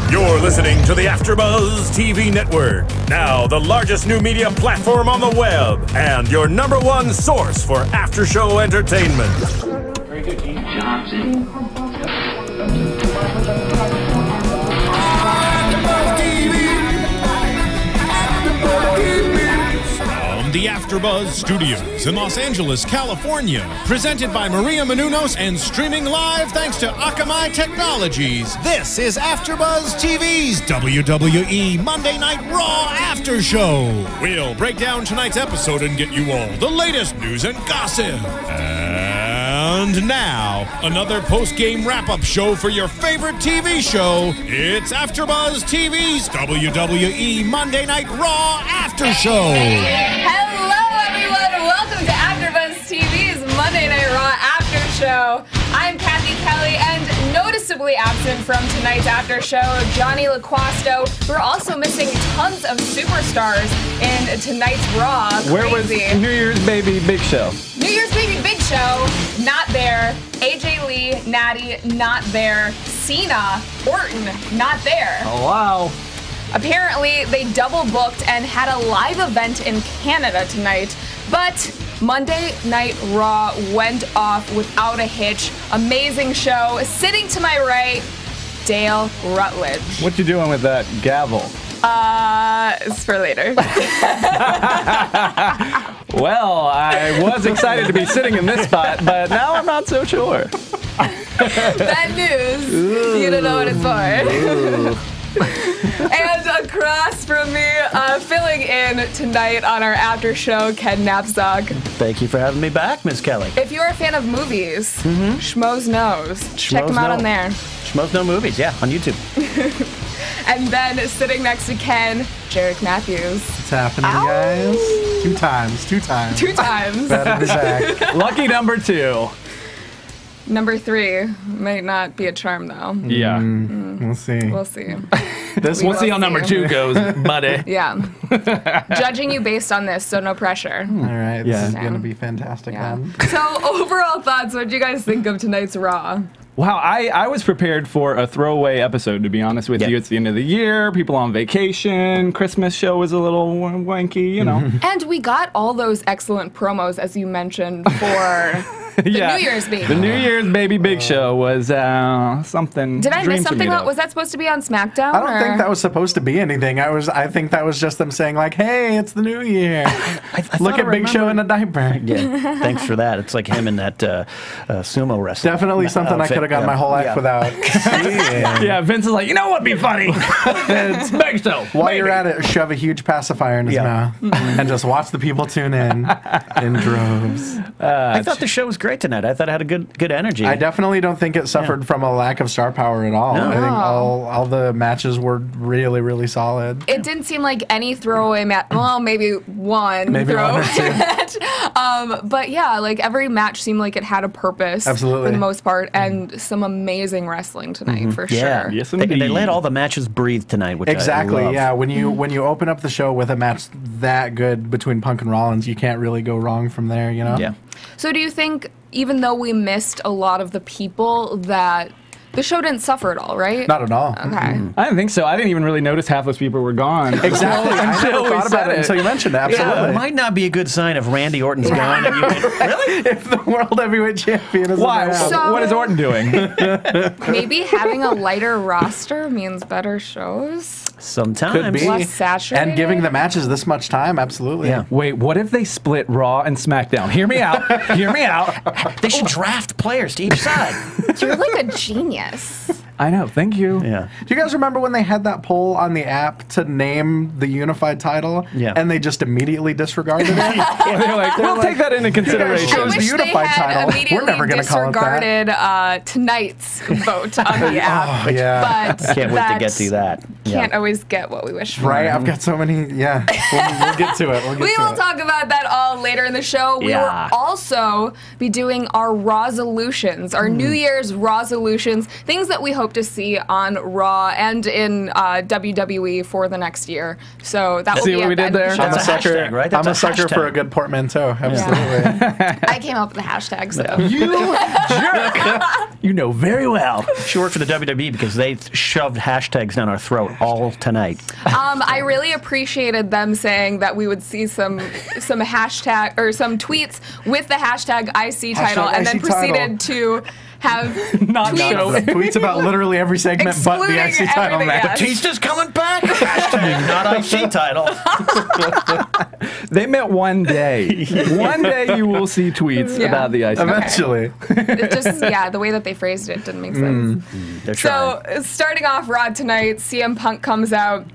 You're listening to the AfterBuzz TV Network, now the largest new media platform on the web, and your #1 source for after-show entertainment. Very good, Gene Johnson. The AfterBuzz Studios in Los Angeles, California. Presented by Maria Menounos and streaming live thanks to Akamai Technologies. This is AfterBuzz TV's WWE Monday Night Raw After Show. We'll break down tonight's episode and get you all the latest news and gossip. And now, another post-game wrap-up show for your favorite TV show. It's AfterBuzz TV's WWE Monday Night Raw After Show. Hello, everyone. Welcome to AfterBuzz TV's Monday Night Raw After Show. I'm Cathy Kelley, and noticeably absent from tonight's After Show, Johnny LaQuasto. We're also missing tons of superstars in tonight's Raw. Where was New Year's Baby Big Show? New Year's Baby Big Show, not there. AJ Lee, Natty, not there. Cena, Orton, not there. Oh, wow. Apparently, they double booked and had a live event in Canada tonight, but Monday Night Raw went off without a hitch. Amazing show. Sitting to my right, Dale Rutledge. What you doing with that gavel? It's for later. Well, I was excited to be sitting in this spot, but now I'm not so sure. Bad news. You don't know what it's for. And across from me, filling in tonight on our after show, Ken Napzok. Thank you for having me back, Miss Kelley. If you're a fan of movies, Schmoes Knows. Check them out on there. Schmoes Know Movies, yeah, on YouTube. And then sitting next to Ken, Jarek Matthews. What's happening, guys? Two times. Two times. Glad to be back. Lucky number 2. Number 3 might not be a charm, though. Yeah. We'll see. We'll see. We'll see how number 2 goes, buddy. Yeah. Judging you based on this, so no pressure. All right. This is Yeah. going to be fantastic, then. So, overall thoughts, what do you guys think of tonight's Raw? Wow, I was prepared for a throwaway episode, to be honest with you. It's the end of the year, people on vacation, Christmas show was a little wanky, you know. And we got all those excellent promos, as you mentioned, for the New Year's Baby. The New Year's Baby Big Show was something. Did I miss something? Was that supposed to be on SmackDown? I don't think that was supposed to be anything. I think that was just them saying, like, hey, it's the new year. Look at Big Show in a diaper. Yeah, thanks for that. It's like him in that sumo wrestling. Definitely something I could have gone my whole life without seeing. Yeah, Vince is like, you know what'd be funny? It's Big Show. While you're at it, shove a huge pacifier in his mouth and just watch the people tune in droves. I thought the show was great tonight. I thought it had a good energy. I definitely don't think it suffered from a lack of star power at all. No. I think all the matches were really, really solid. It didn't seem like any throwaway match. Well, maybe one throwaway match. But yeah, like every match seemed like it had a purpose. Absolutely. For the most part, and some amazing wrestling tonight for sure. Yes, they let all the matches breathe tonight, which Exactly. I love. Yeah, when you open up the show with a match that good between Punk and Rollins, you can't really go wrong from there, you know? Yeah. So do you think, even though we missed a lot of the people, that the show didn't suffer at all, right? Not at all. Okay. I didn't think so. I didn't even really notice half those people were gone. Exactly. I never thought about it until you mentioned it. Absolutely. Yeah, it might not be a good sign if Randy Orton's gone. And Really? If the World Heavyweight Champion is Why? around. So- What is Orton doing? Maybe having a lighter roster means better shows? Sometimes. Could be. Less saturated? And giving the matches this much time, absolutely. Yeah. Wait, what if they split Raw and SmackDown? Hear me out. Hear me out. They should draft players to each side. You're like a genius. I know. Thank you. Yeah. Do you guys remember when they had that poll on the app to name the unified title? Yeah. And they just immediately disregarded it? They're like, we'll take that into consideration. Chose I the wish they unified had title. We're immediately never going to call it that. disregarded tonight's vote on the app. Oh, yeah. But Can't wait to get to that. Can't always get what we wish for. Right? I've got so many. Yeah. We'll get to it. We will talk about that all later in the show. We will also be doing our resolutions, our New Year's resolutions, things that we hope hope to see on Raw and in WWE for the next year. So that will See be what at we the did end of the there? show. That's a sucker. hashtag, right? I'm That's a sucker for hashtag. a good portmanteau. Absolutely. I came up with the hashtag stuff. You jerk! You know very well. She worked for the WWE because they shoved hashtags down our throat all tonight. I really appreciated them saying that we would see some hashtag or some tweets with the hashtag IC title, and then IC title. proceeded to have Not tweets. show. Tweets about literally every segment but the Excluding IC title everything, match. yes. Batista's coming back. Hashtag not IC title. They meant one day. One day you will see tweets Yeah. about the IC. Eventually. It just, the way that they phrased it didn't make sense. They're trying. So, starting off Raw tonight, CM Punk comes out,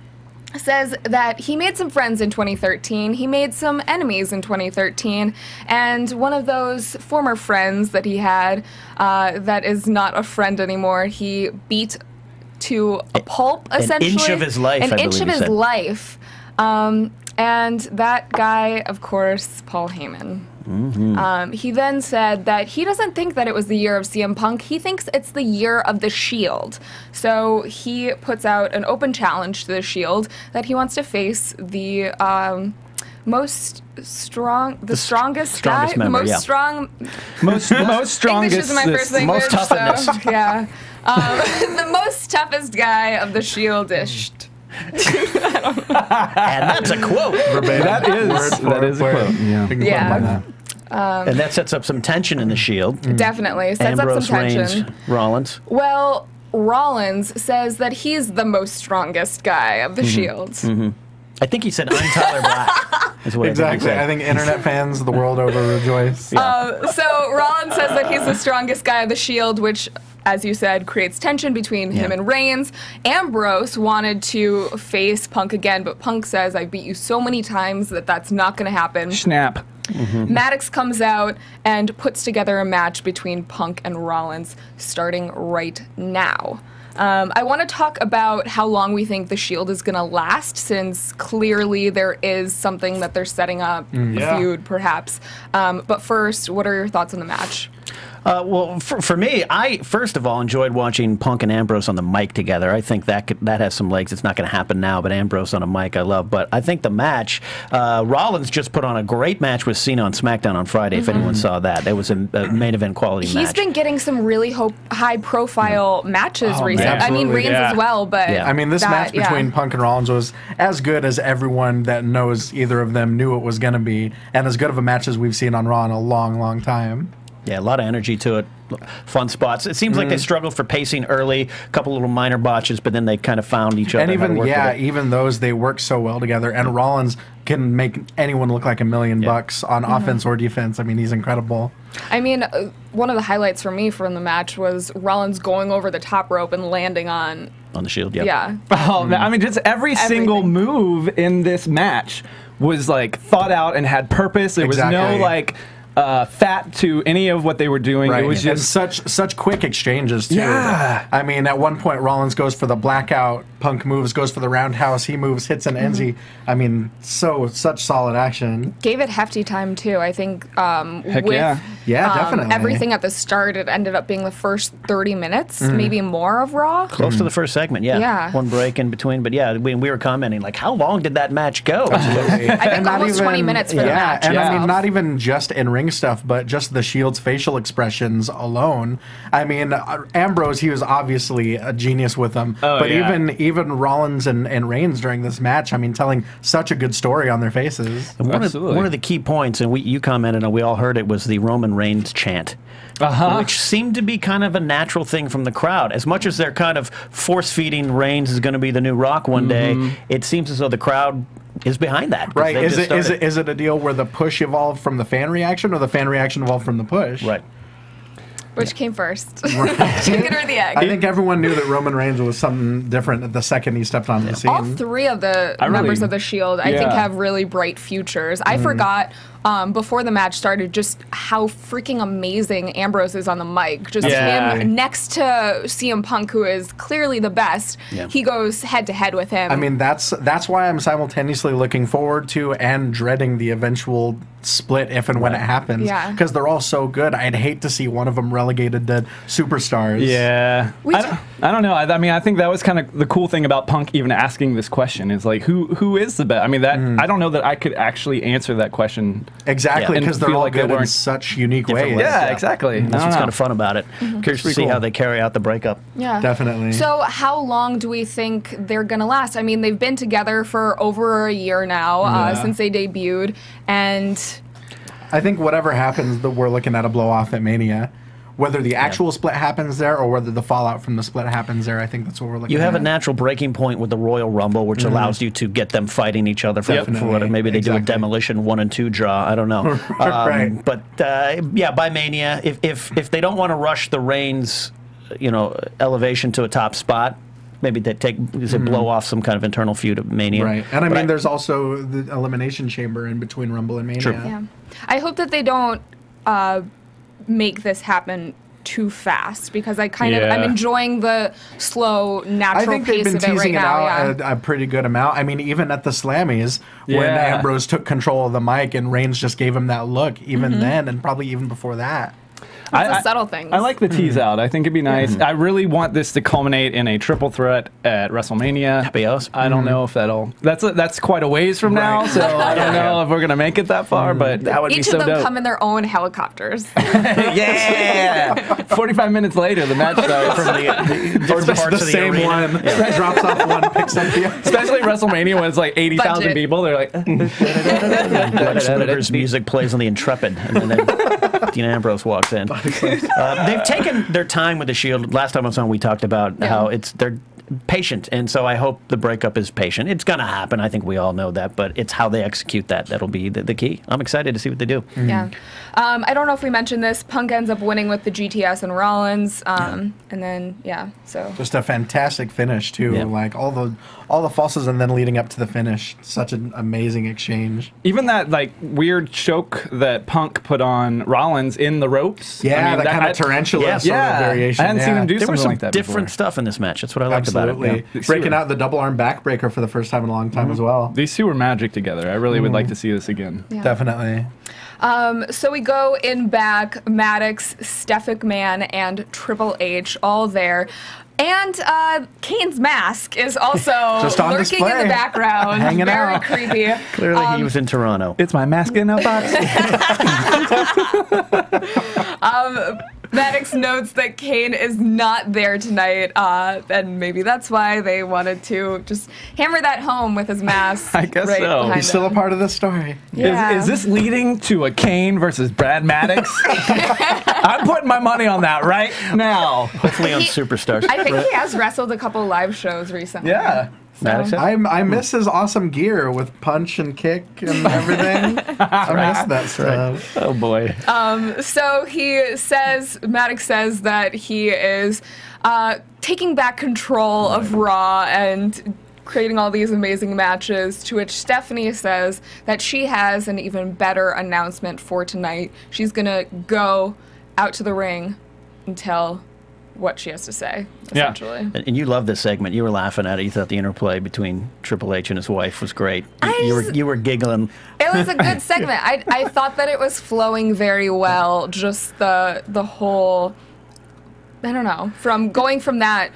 says that he made some friends in 2013, he made some enemies in 2013, and one of those former friends that he had that is not a friend anymore, he beat to a pulp, essentially. An inch of his life, An I inch believe of he his said. life. And that guy, of course, Paul Heyman. He then said that he doesn't think that it was the year of CM Punk. He thinks it's the year of the Shield. So he puts out an open challenge to the Shield that he wants to face the strongest guy, member, the most yeah. strong. Most strongest. English is my first language, most toughness. so yeah, the most toughest guy of the Shield-ish. And that's a quote. That is a quote. Yeah. Yeah. And that sets up some tension in the Shield. Definitely sets Ambrose, up some tension. Reigns, Rollins. Well, Rollins says that he's the most strongest guy of the Shield. I think he said, "I'm Tyler Black." Is what Exactly. I I think internet fans the world over rejoice. So Rollins says that he's the strongest guy of the Shield, which, as you said, creates tension between him and Reigns. Ambrose wanted to face Punk again, but Punk says, "I beat you so many times that that's not going to happen." Snap. Maddox comes out and puts together a match between Punk and Rollins starting right now. I want to talk about how long we think the Shield is going to last, since clearly there is something that they're setting up, a feud perhaps. But first, what are your thoughts on the match? Well, for me, I first of all enjoyed watching Punk and Ambrose on the mic together. I think that has some legs. It's not going to happen now, but Ambrose on a mic I love. But I think the match, Rollins just put on a great match with Cena on SmackDown on Friday, if anyone saw that. It was a main event quality match. He's been getting some really high-profile matches recently. I mean, absolutely, Reigns as well, but I mean, this match between Punk and Rollins was as good as everyone that knows either of them knew it was going to be, and as good of a match as we've seen on Raw in a long, long time. Yeah, a lot of energy to it. Fun spots. It seems like they struggled for pacing early, a couple little minor botches, but then they kind of found each other. And even, how to work with it. even those, they work so well together. And Rollins can make anyone look like $1 million bucks on offense or defense. I mean, he's incredible. I mean, one of the highlights for me from the match was Rollins going over the top rope and landing on the Shield. Yep. Yeah. Oh, I mean, just every single move in this match was like thought out and had purpose. There was no like fat to any of what they were doing. Right. It was just such quick exchanges too. Yeah. I mean, at one point Rollins goes for the blackout, Punk moves, goes for the roundhouse, he moves, hits an Enzy. I mean, such solid action. Gave it hefty time too. I think Heck with yeah, definitely. everything at the start, it ended up being the first 30 minutes, maybe more of Raw. Close to the first segment, yeah. Yeah. One break in between, but yeah, we were commenting, like, how long did that match go? I think almost 20 minutes for the match. And I itself. mean, not even just in ring stuff, but just the Shield's facial expressions alone. I mean, Ambrose, he was obviously a genius with them, but even Rollins and Reigns during this match, I mean, telling such a good story on their faces. And one of the key points, and you commented on, we all heard it, was the Roman Reigns chant. Which seemed to be kind of a natural thing from the crowd. As much as they're kind of force-feeding Reigns is going to be the new Rock one day, it seems as though the crowd is behind that. Right. Is it a deal where the push evolved from the fan reaction or the fan reaction evolved from the push? Right. Which came first? Chicken or the egg? I think everyone knew that Roman Reigns was something different the second he stepped on the scene. All three of the members of the Shield, I think, have really bright futures. I forgot before the match started, just how freaking amazing Ambrose is on the mic. Just him next to CM Punk, who is clearly the best. Yeah. He goes head to head with him. I mean, that's why I'm simultaneously looking forward to and dreading the eventual split if and when it happens. Yeah. Because they're all so good. I'd hate to see one of them relegated to superstars. Yeah. I don't know. I mean, I think that was kind of the cool thing about Punk even asking this question is like, who is the best? I mean, that I don't know that I could actually answer that question. Exactly, because they're all good in such unique ways. Yeah, exactly. That's what's kind of fun about it. Curious to see how they carry out the breakup. Yeah. Definitely. So how long do we think they're going to last? I mean, they've been together for over a year now since they debuted, and I think whatever happens, we're looking at a blow-off at Mania. Whether the actual split happens there or whether the fallout from the split happens there, I think that's what we're looking at. You have a natural breaking point with the Royal Rumble, which allows you to get them fighting each other for what maybe they do a Demolition 1 and 2 draw. I don't know. Right. But yeah, by Mania, if they don't want to rush the Reigns, elevation to a top spot, maybe they blow off some kind of internal feud at Mania. Right. And I mean, there's also the Elimination Chamber in between Rumble and Mania. True. Yeah. I hope that they don't make this happen too fast, because I'm enjoying the slow, natural pace of it right now. I think they've been teasing it out a pretty good amount. I mean, even at the Slammies, when Ambrose took control of the mic and Reigns just gave him that look, even then, and probably even before that. It's a subtle thing. I like the tease out. I think it'd be nice. I really want this to culminate in a triple threat at WrestleMania. That'd be awesome. I don't know if that'll. That's quite a ways from now, so I don't know if we're gonna make it that far. But that would be so dope. Each of them come in their own helicopters. Yeah. 45 minutes later, the match starts from the different parts the of the same arena. one. Yeah. Drops off one, picks up the other. Especially WrestleMania when it's like 80,000 people. They're like. Lex music plays on the Intrepid, and then Dean Ambrose walks in. They've taken their time with the Shield. Last time I was on, we talked about how they're patient, and so I hope the breakup is patient. It's going to happen. I think we all know that, but it's how they execute that'll be the key. I'm excited to see what they do. Yeah. I don't know if we mentioned this. Punk ends up winning with the GTS and Rollins, and then so just a fantastic finish too. Yeah. Like all the falses and then leading up to the finish. Such an amazing exchange. Even that like weird choke that Punk put on Rollins in the ropes. Yeah, I mean, that kind of tarantula sort of variation. I hadn't seen him do something like that different before. Stuff in this match. That's what I liked about it. Yeah. Breaking out the double arm backbreaker for the first time in a long time as well. These two were magic together. I really would like to see this again. Yeah. Definitely. So we go in back, Maddox, Steph McMahon, and Triple H all there. And Kane's mask is also just on lurking display. in the background. Hanging Very out. creepy. Clearly he was in Toronto. It's my mask in a box. Maddox notes that Kane is not there tonight, and maybe that's why they wanted to just hammer that home with his mask. I guess so. He's still a part of the story. Yeah. Is this leading to a Kane versus Brad Maddox? I'm putting my money on that right now. Hopefully on Superstars. I think he has wrestled a couple live shows recently. Yeah. So. I miss his awesome gear with punch and kick and everything. I miss that stuff. Oh boy. So Maddox says that he is taking back control of Raw and creating all these amazing matches, to which Stephanie says that she has an even better announcement for tonight. She's going to go out to the ring and tell what she has to say, essentially. Yeah. And you love this segment. You were laughing at it. You thought the interplay between Triple H and his wife was great. You were giggling. It was a good segment. I thought that it was flowing very well. Just the whole, I don't know, going from that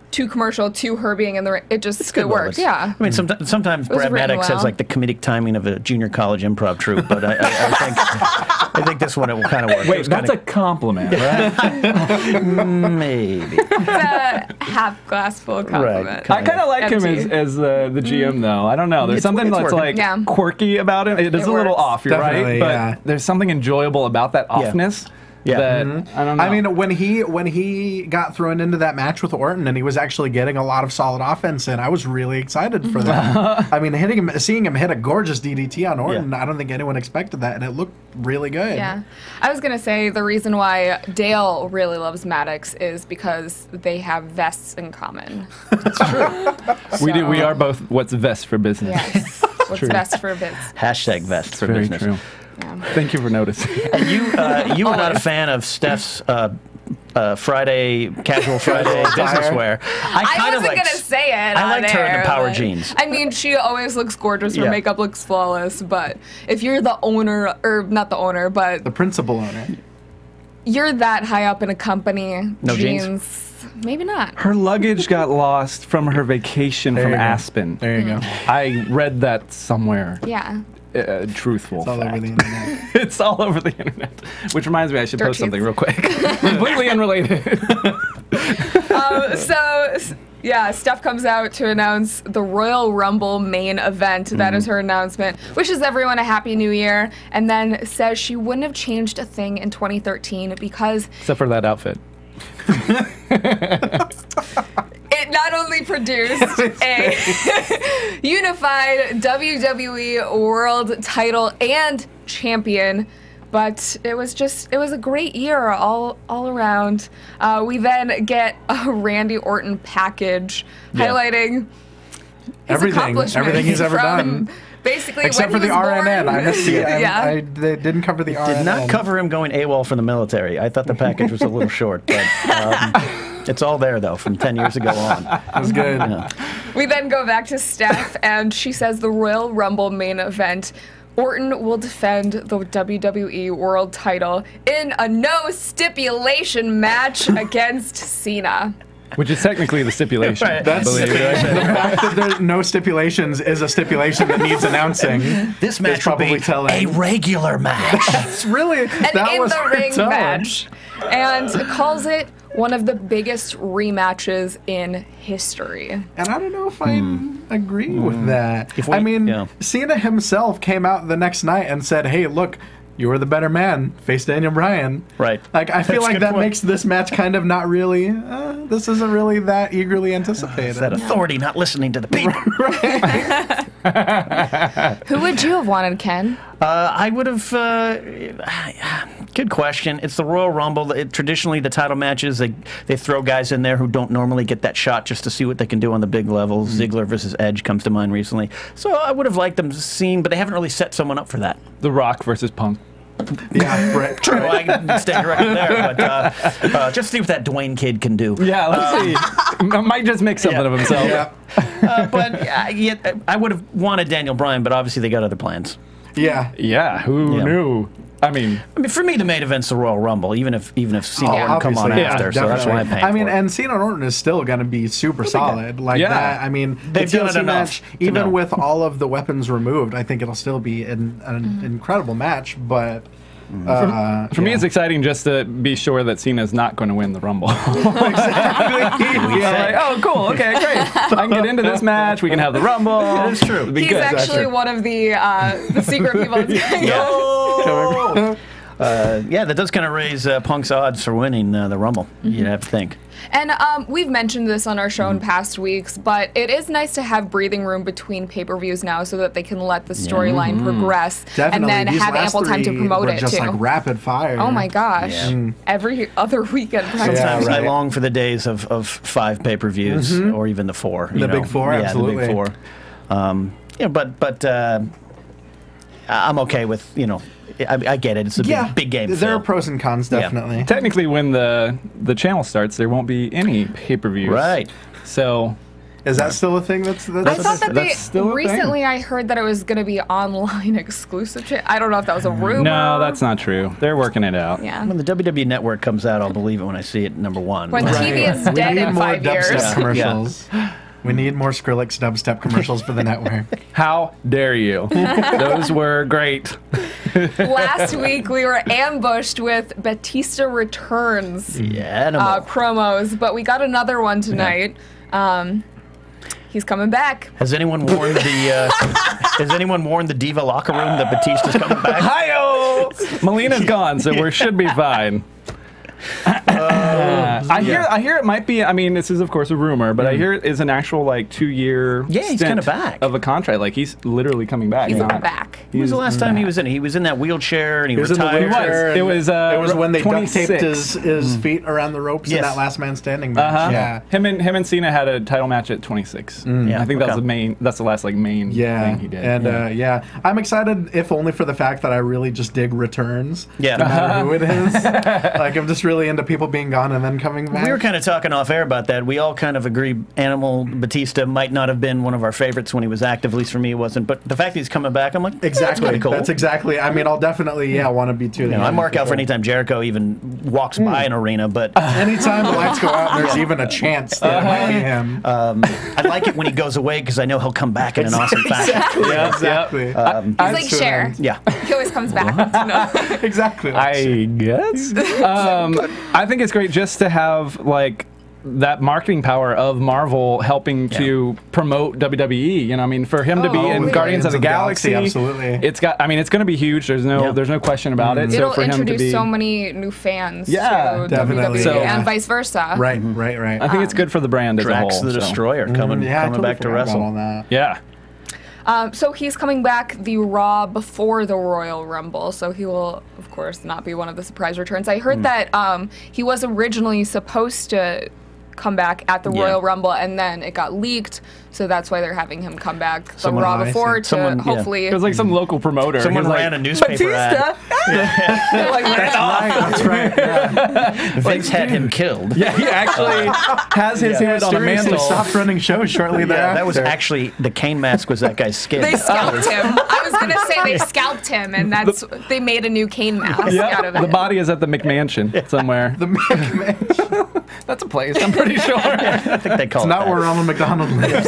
to commercial to her being in the ring, it worked. Yeah. I mean, sometimes Brad Maddox has like the comedic timing of a junior college improv troupe, but I think this one it will kind of work. Wait, that's a compliment, right? Maybe. It's a half glass full compliment. Right, I kind of like him as the GM, though. I don't know. There's something that's like quirky about him. It is a little off, you're right, but there's something enjoyable about that offness. Yeah, I don't know. I mean, when he got thrown into that match with Orton and he was actually getting a lot of solid offense in, I was really excited for that. I mean, seeing him hit a gorgeous DDT on Orton, I don't think anyone expected that, and it looked really good. Yeah, I was gonna say the reason why Dale really loves Maddox is because they have vests in common. That's true. We do. We are both what's best for business. Yes, what's best for business. Hashtag best for Very business. True. Thank you for noticing. And you were not a fan of Steph's Friday, casual Friday business wear. I wasn't going to say it. I liked her in the power jeans. I mean, she always looks gorgeous. Her makeup looks flawless. But if you're the owner, or not the owner, but the principal owner, you're that high up in a company. No jeans? Maybe not. Her luggage got lost from her vacation from Aspen. There you go. I read that somewhere. Yeah. Truthful. It's all over the internet. It's all over the internet. Which reminds me, I should post something real quick. Completely unrelated. Steph comes out to announce the Royal Rumble main event. That is her announcement. Wishes everyone a happy new year, and then says she wouldn't have changed a thing in 2013 because... Except for that outfit. It not only produced a unified WWE World Title and champion, but it was a great year all around. We then get a Randy Orton package highlighting his accomplishments. Everything he's ever done. Basically, except for the RNN. I missed it. They didn't cover the RNN. Did not cover him going AWOL from the military. I thought the package was a little short, but it's all there, though, from 10 years ago on. It was good. Yeah. We then go back to Steph, and she says the Royal Rumble main event, Orton will defend the WWE World Title in a no stipulation match against Cena. Which is technically the stipulation. Right. That's the fact that there's no stipulations is a stipulation that needs announcing. This match will be a regular match. It's really an in-the-ring match, and calls it one of the biggest rematches in history. And I don't know if I agree with that. Cena himself came out the next night and said, "Hey, look, you were the better man. Face Daniel Bryan." Right. Like, I feel like that makes this match kind of not really, this isn't really that eagerly anticipated. It's that authority not listening to the people. Who would you have wanted, Ken? I would have, good question. It's the Royal Rumble. Traditionally, the title matches, they throw guys in there who don't normally get that shot just to see what they can do on the big level. Ziggler versus Edge comes to mind recently. So I would have liked them seen, but they haven't really set someone up for that. The Rock versus Punk. Yeah, right. True, I can stay right there, but just see what that Dwayne kid can do. Yeah, let's see. Might just make something of himself. Yeah. I would have wanted Daniel Bryan, but obviously they got other plans. Yeah. Yeah, who knew? I mean, for me, the main event's the Royal Rumble, even if Cena Orton come on after. So that's why I'm paying for it. and Cena and Orton is still going to be super solid. Like that. I mean, they've done it enough. Even with all of the weapons removed, I think it'll still be an incredible match. But for me, it's exciting just to be sure that Cena's not going to win the Rumble. Exactly. Oh, cool. Okay, great. I can get into this match. We can have the Rumble. That's true. He's actually one of the secret people that's going to that does kind of raise Punk's odds for winning the Rumble. You'd have to think. And we've mentioned this on our show in past weeks, but it is nice to have breathing room between pay-per-views now so that they can let the storyline progress and then have ample time to promote it, just too. Like rapid fire. Oh, my gosh. Yeah. Every other weekend. Sometimes I long for the days of 5 pay-per-views or even the 4. The big 4, absolutely. The big 4. But I'm okay with, I get it. It's a big game. There are pros and cons, definitely. Yeah. Technically, when the channel starts, there won't be any pay-per-views. Right. So, is that still a thing? I thought that recently I heard that it was going to be online exclusive. I don't know if that was a rumor. No, that's not true. They're working it out. Yeah. When the WWE Network comes out, I'll believe it when I see it number 1. When TV is dead in 5 years. Dubstep commercials. We need more Skrillex dubstep commercials for the network. How dare you? Those were great. Last week we were ambushed with Batista Returns promos, but we got another one tonight. He's coming back. Has anyone warned the Diva locker room that Batista's coming back? Hi-oh! Melina's gone, so we should be fine. Yeah, I hear it might be. I mean, this is of course a rumor, but I hear it is an actual like 2-year. Yeah, he's kind of back of a contract. Like he's literally coming back. He's back. When was the last time he was in? He was in that wheelchair and he retired. It was when they duct taped his feet around the ropes in that last man standing match. Yeah, him and Cena had a title match at 26. Yeah, I think that was the main. That's the last like main thing he did. And I'm excited if only for the fact that I really just dig returns. Yeah, no matter who it is. Like I'm just really into people being gone and then coming back. We were kind of talking off air about that. We all kind of agree Animal Batista might not have been one of our favorites when he was active. At least for me, it wasn't. But the fact that he's coming back, I'm like, exactly. Cool. That's exactly. I mean, I'll definitely want to be too. I mark out for anytime Jericho even walks by an arena, but anytime the lights go out, and there's even a chance that it might be him. I like it when he goes away because I know he'll come back in an awesome fashion. Exactly. He's like Cher. Yeah, he always comes back. Exactly. I guess. I think it's great just to have like that marketing power of Marvel helping to promote WWE. You know, I mean, for him to be in Guardians of the Galaxy, absolutely. It's got. I mean, it's going to be huge. There's no question about it. It'll so for introduce him to be, so many new fans. Yeah, to definitely. WWE and vice versa. Right. I think it's good for the brand as a whole. Drax the Destroyer coming back to wrestle. On that. Yeah. So he's coming back the Raw before the Royal Rumble, so he will, of course, not be one of the surprise returns. I heard that he was originally supposed to come back at the Royal Rumble, and then it got leaked, so that's why they're having him come back the Raw before to hopefully... It was like some local promoter. Someone ran a newspaper ad. That's right. Yeah. Vince had him killed. Yeah, he actually has his head on a mantle. Stopped running shows shortly thereafter. That was actually, the cane mask was that guy's skin. They scalped him. I was going to say they scalped him, and they made a new cane mask out of it. The body is at the McMansion somewhere. The McMansion. That's a place, I'm pretty sure. I think they call it not where Ronald McDonald lives.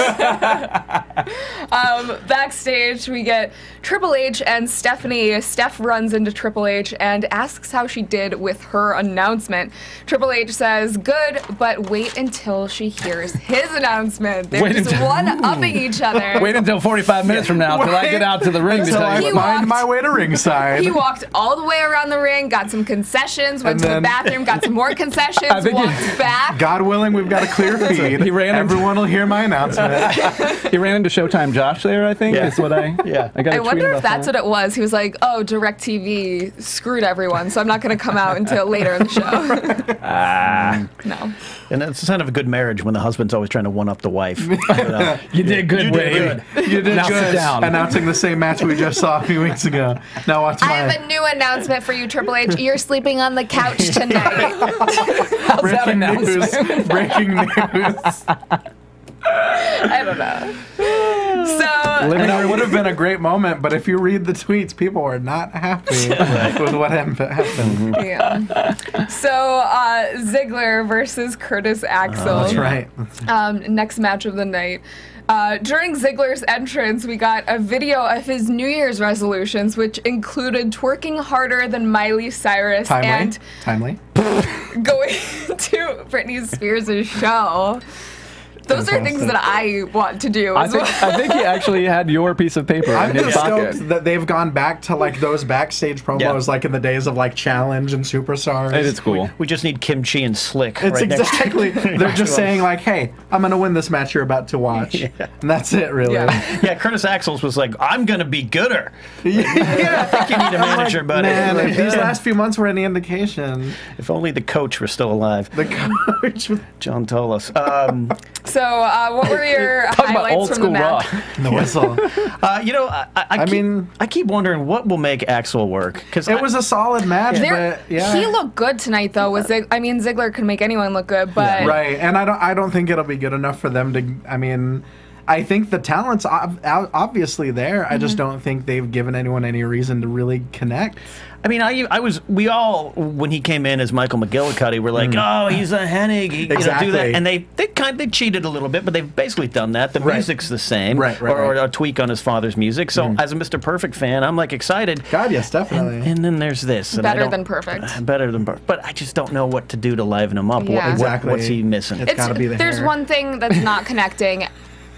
Backstage, we get Triple H and Stephanie. Steph runs into Triple H and asks how she did with her announcement. Triple H says, good, but wait until she hears his announcement. They're just one-upping each other. Wait until 45 minutes from now till I get out to the ring to tell you. Find my way to ringside. He walked all the way around the ring, got some concessions, went to the bathroom, got some more concessions, walked back. God willing, we've got a clear feed. Everyone will hear my announcement. He ran into Showtime Josh there, I think, is what I I wonder if that's what it was. He was like, oh, DirecTV screwed everyone, so I'm not going to come out until later in the show. No. And it's a sign of a good marriage when the husband's always trying to one-up the wife. You did good, You did good. You did now good. Sit down. Announcing the same match we just saw a few weeks ago. Now watch I have a new announcement for you, Triple H. You're sleeping on the couch tonight. Breaking news. Breaking news. I don't know. So it would have been a great moment, but if you read the tweets, people are not happy with what happened. Yeah. So Ziggler versus Curtis Axel. That's right. Next match of the night. During Ziggler's entrance, we got a video of his New Year's resolutions, which included twerking harder than Miley Cyrus and Timely. going to Britney Spears' show. Those are things that I want to do. I think he actually had your piece of paper in his pocket. Stoked that they've gone back to like those backstage promos, like in the days of like Challenge and Superstars. It is cool. We just need Kimchi and Slick. It's right exactly. They're just saying like, "Hey, I'm gonna win this match you're about to watch," and that's it, really. Yeah, Curtis Axel's was like, "I'm gonna be gooder." I think you need a manager, buddy. Man, if these last few months were any indication, if only the coach were still alive. The coach, John Tolos. So, what were your highlights from the match? The whistle. I keep wondering what will make Axel work, because it was a solid match. But, he looked good tonight, though. Ziggler can make anyone look good, but right. And I don't think it'll be good enough for them to. I mean, I think the talent's obviously there. I just don't think they've given anyone any reason to really connect. I mean, we all, when he came in as Michael McGillicuddy, were like, oh, he's a Hennig, do that. And they cheated a little bit, but they've basically done that. The music's the same, or a tweak on his father's music. So as a Mr. Perfect fan, I'm like excited. God, yes, definitely. And then there's this. Better than perfect. Better than perfect. But I just don't know what to do to liven him up. Yeah. What's he missing? It's got to be the hair. There's one thing that's not connecting.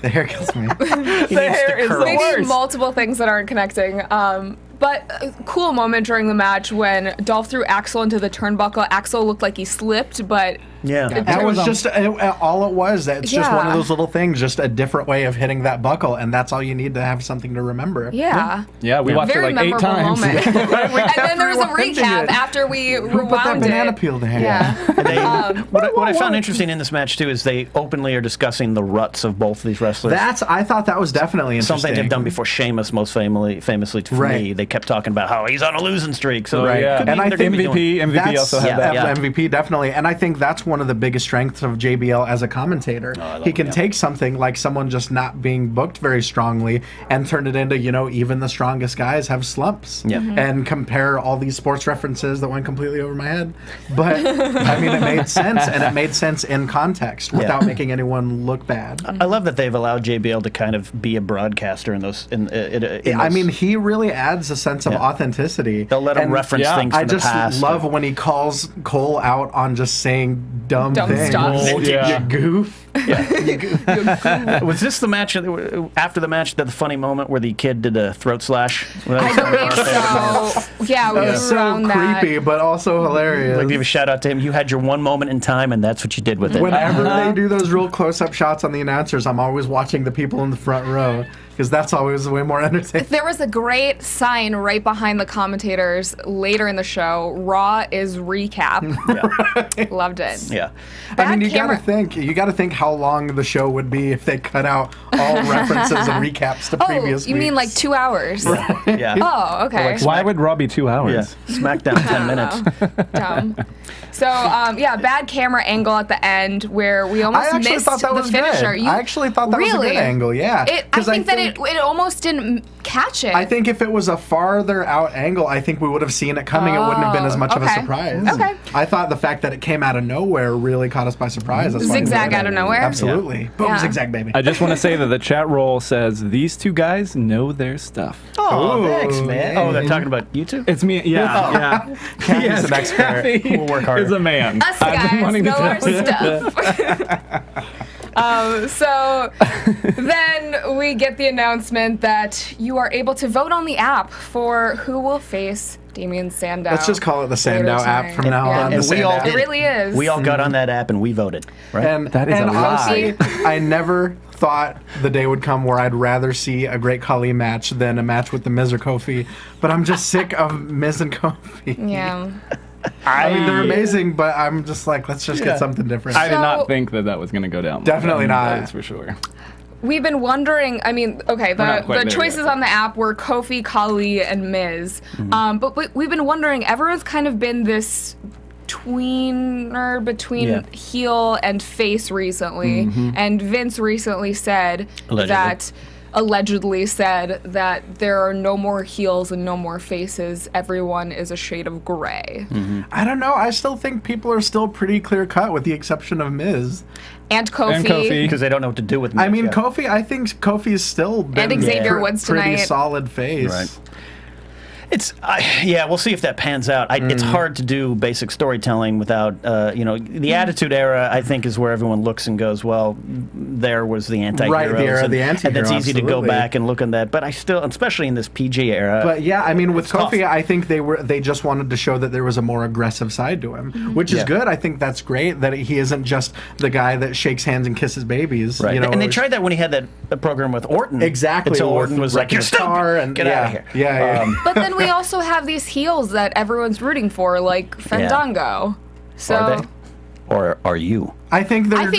The hair kills me. The hair is the worst. Maybe multiple things that aren't connecting. But a cool moment during the match when Dolph threw Axel into the turnbuckle. Axel looked like he slipped, but Yeah. That was just all it was. It's just one of those little things, just a different way of hitting that buckle, and that's all you need to have something to remember. Yeah. Yeah, we watched Very it like 8 times. moment. And then there was a recap after we Who put that rewound banana it. peel to hang? Yeah. What I found interesting in this match too is they openly are discussing the ruts of both of these wrestlers. I thought that was definitely interesting. Something they've done before. Sheamus, most famously to me, they kept talking about how he's on a losing streak. So and I think MVP also had that. MVP definitely, and I think that's one of the biggest strengths of JBL as a commentator. He can take something like someone just not being booked very strongly and turn it into, even the strongest guys have slumps. And compare all these sports references that went completely over my head. But I mean, it made sense, and it made sense in context without making anyone look bad. I love that they've allowed JBL to kind of be a broadcaster in those. I mean, he really adds a sense of authenticity. They'll let him reference things from the past. I just love when he calls Cole out on just saying dumb things. Stuff. You goof. Was this the match after the match? The funny moment where the kid did a throat slash? I believe so. Yeah, we were so around creepy, that. but also hilarious. Like, give a shout out to him. You had your one moment in time, and that's what you did with it. Whenever they do those real close-up shots on the announcers, I'm always watching the people in the front row, because that's always way more entertaining. There was a great sign right behind the commentators later in the show. Raw is recap. Loved it. Yeah. I mean, you gotta think how long the show would be if they cut out all references and recaps to previous you mean weeks. like 2 hours? Yeah. Oh, okay. Why would Raw be 2 hours? Yeah. SmackDown 10 minutes. Dumb. So, bad camera angle at the end where we almost missed the finisher. I actually thought that was a good angle, yeah. I think that it almost didn't catch it. I think if it was a farther out angle, I think we would have seen it coming. It wouldn't have been as much of a surprise. Okay. I thought the fact that it came out of nowhere really caught us by surprise. That's Zigzag out of nowhere? Absolutely. Boom, zigzag, baby. I just want to say that the chat roll says these two guys know their stuff. Oh, thanks, man. Oh, they're talking about you two? It's me. Yeah. Kathy's an expert. We'll work harder. Is a man. Us guys know our stuff. So then we get the announcement that you are able to vote on the app for who will face Damien Sandow. Let's just call it the Sandow app from now on. And we all it really is. We all got on that app and we voted. Right? And that is honestly, I never thought the day would come where I'd rather see a Great Khali match than a match with the Miz or Kofi. But I'm just sick of Miz and Kofi. Yeah. I mean, they're amazing, but I'm just like, let's just get something different. I did not think that was going to go down. Definitely not. That's for sure. We've been wondering, I mean, okay, the choices on the app were Kofi, Khali, and Miz. But we've been wondering, everyone's kind of been this tweener between heel and face recently. And Vince recently said allegedly said that there are no more heels and no more faces. Everyone is a shade of gray. I don't know. I still think people are still pretty clear cut, with the exception of Miz. And Kofi. Because they don't know what to do with Miz. I mean, Kofi, I think Kofi's still been and Xavier Woods pretty tonight. solid face. Right. We'll see if that pans out. It's hard to do basic storytelling without, the Attitude Era, I think, is where everyone looks and goes, well, there was the anti-hero. Right, the era of the anti-hero, and it's easy to go absolutely. back and look on that. But I still, especially in this PG era. But yeah, I mean, with Kofi, tough. I think they just wanted to show that there was a more aggressive side to him, which is good. I think that's great, that he isn't just the guy that shakes hands and kisses babies. Right. And they tried that when he had that program with Orton. Exactly. Until Orton was like, you're stupid, get out of here. Yeah. But then we also have these heels that everyone's rooting for, like Fandango. So are they? Or are you? I think they're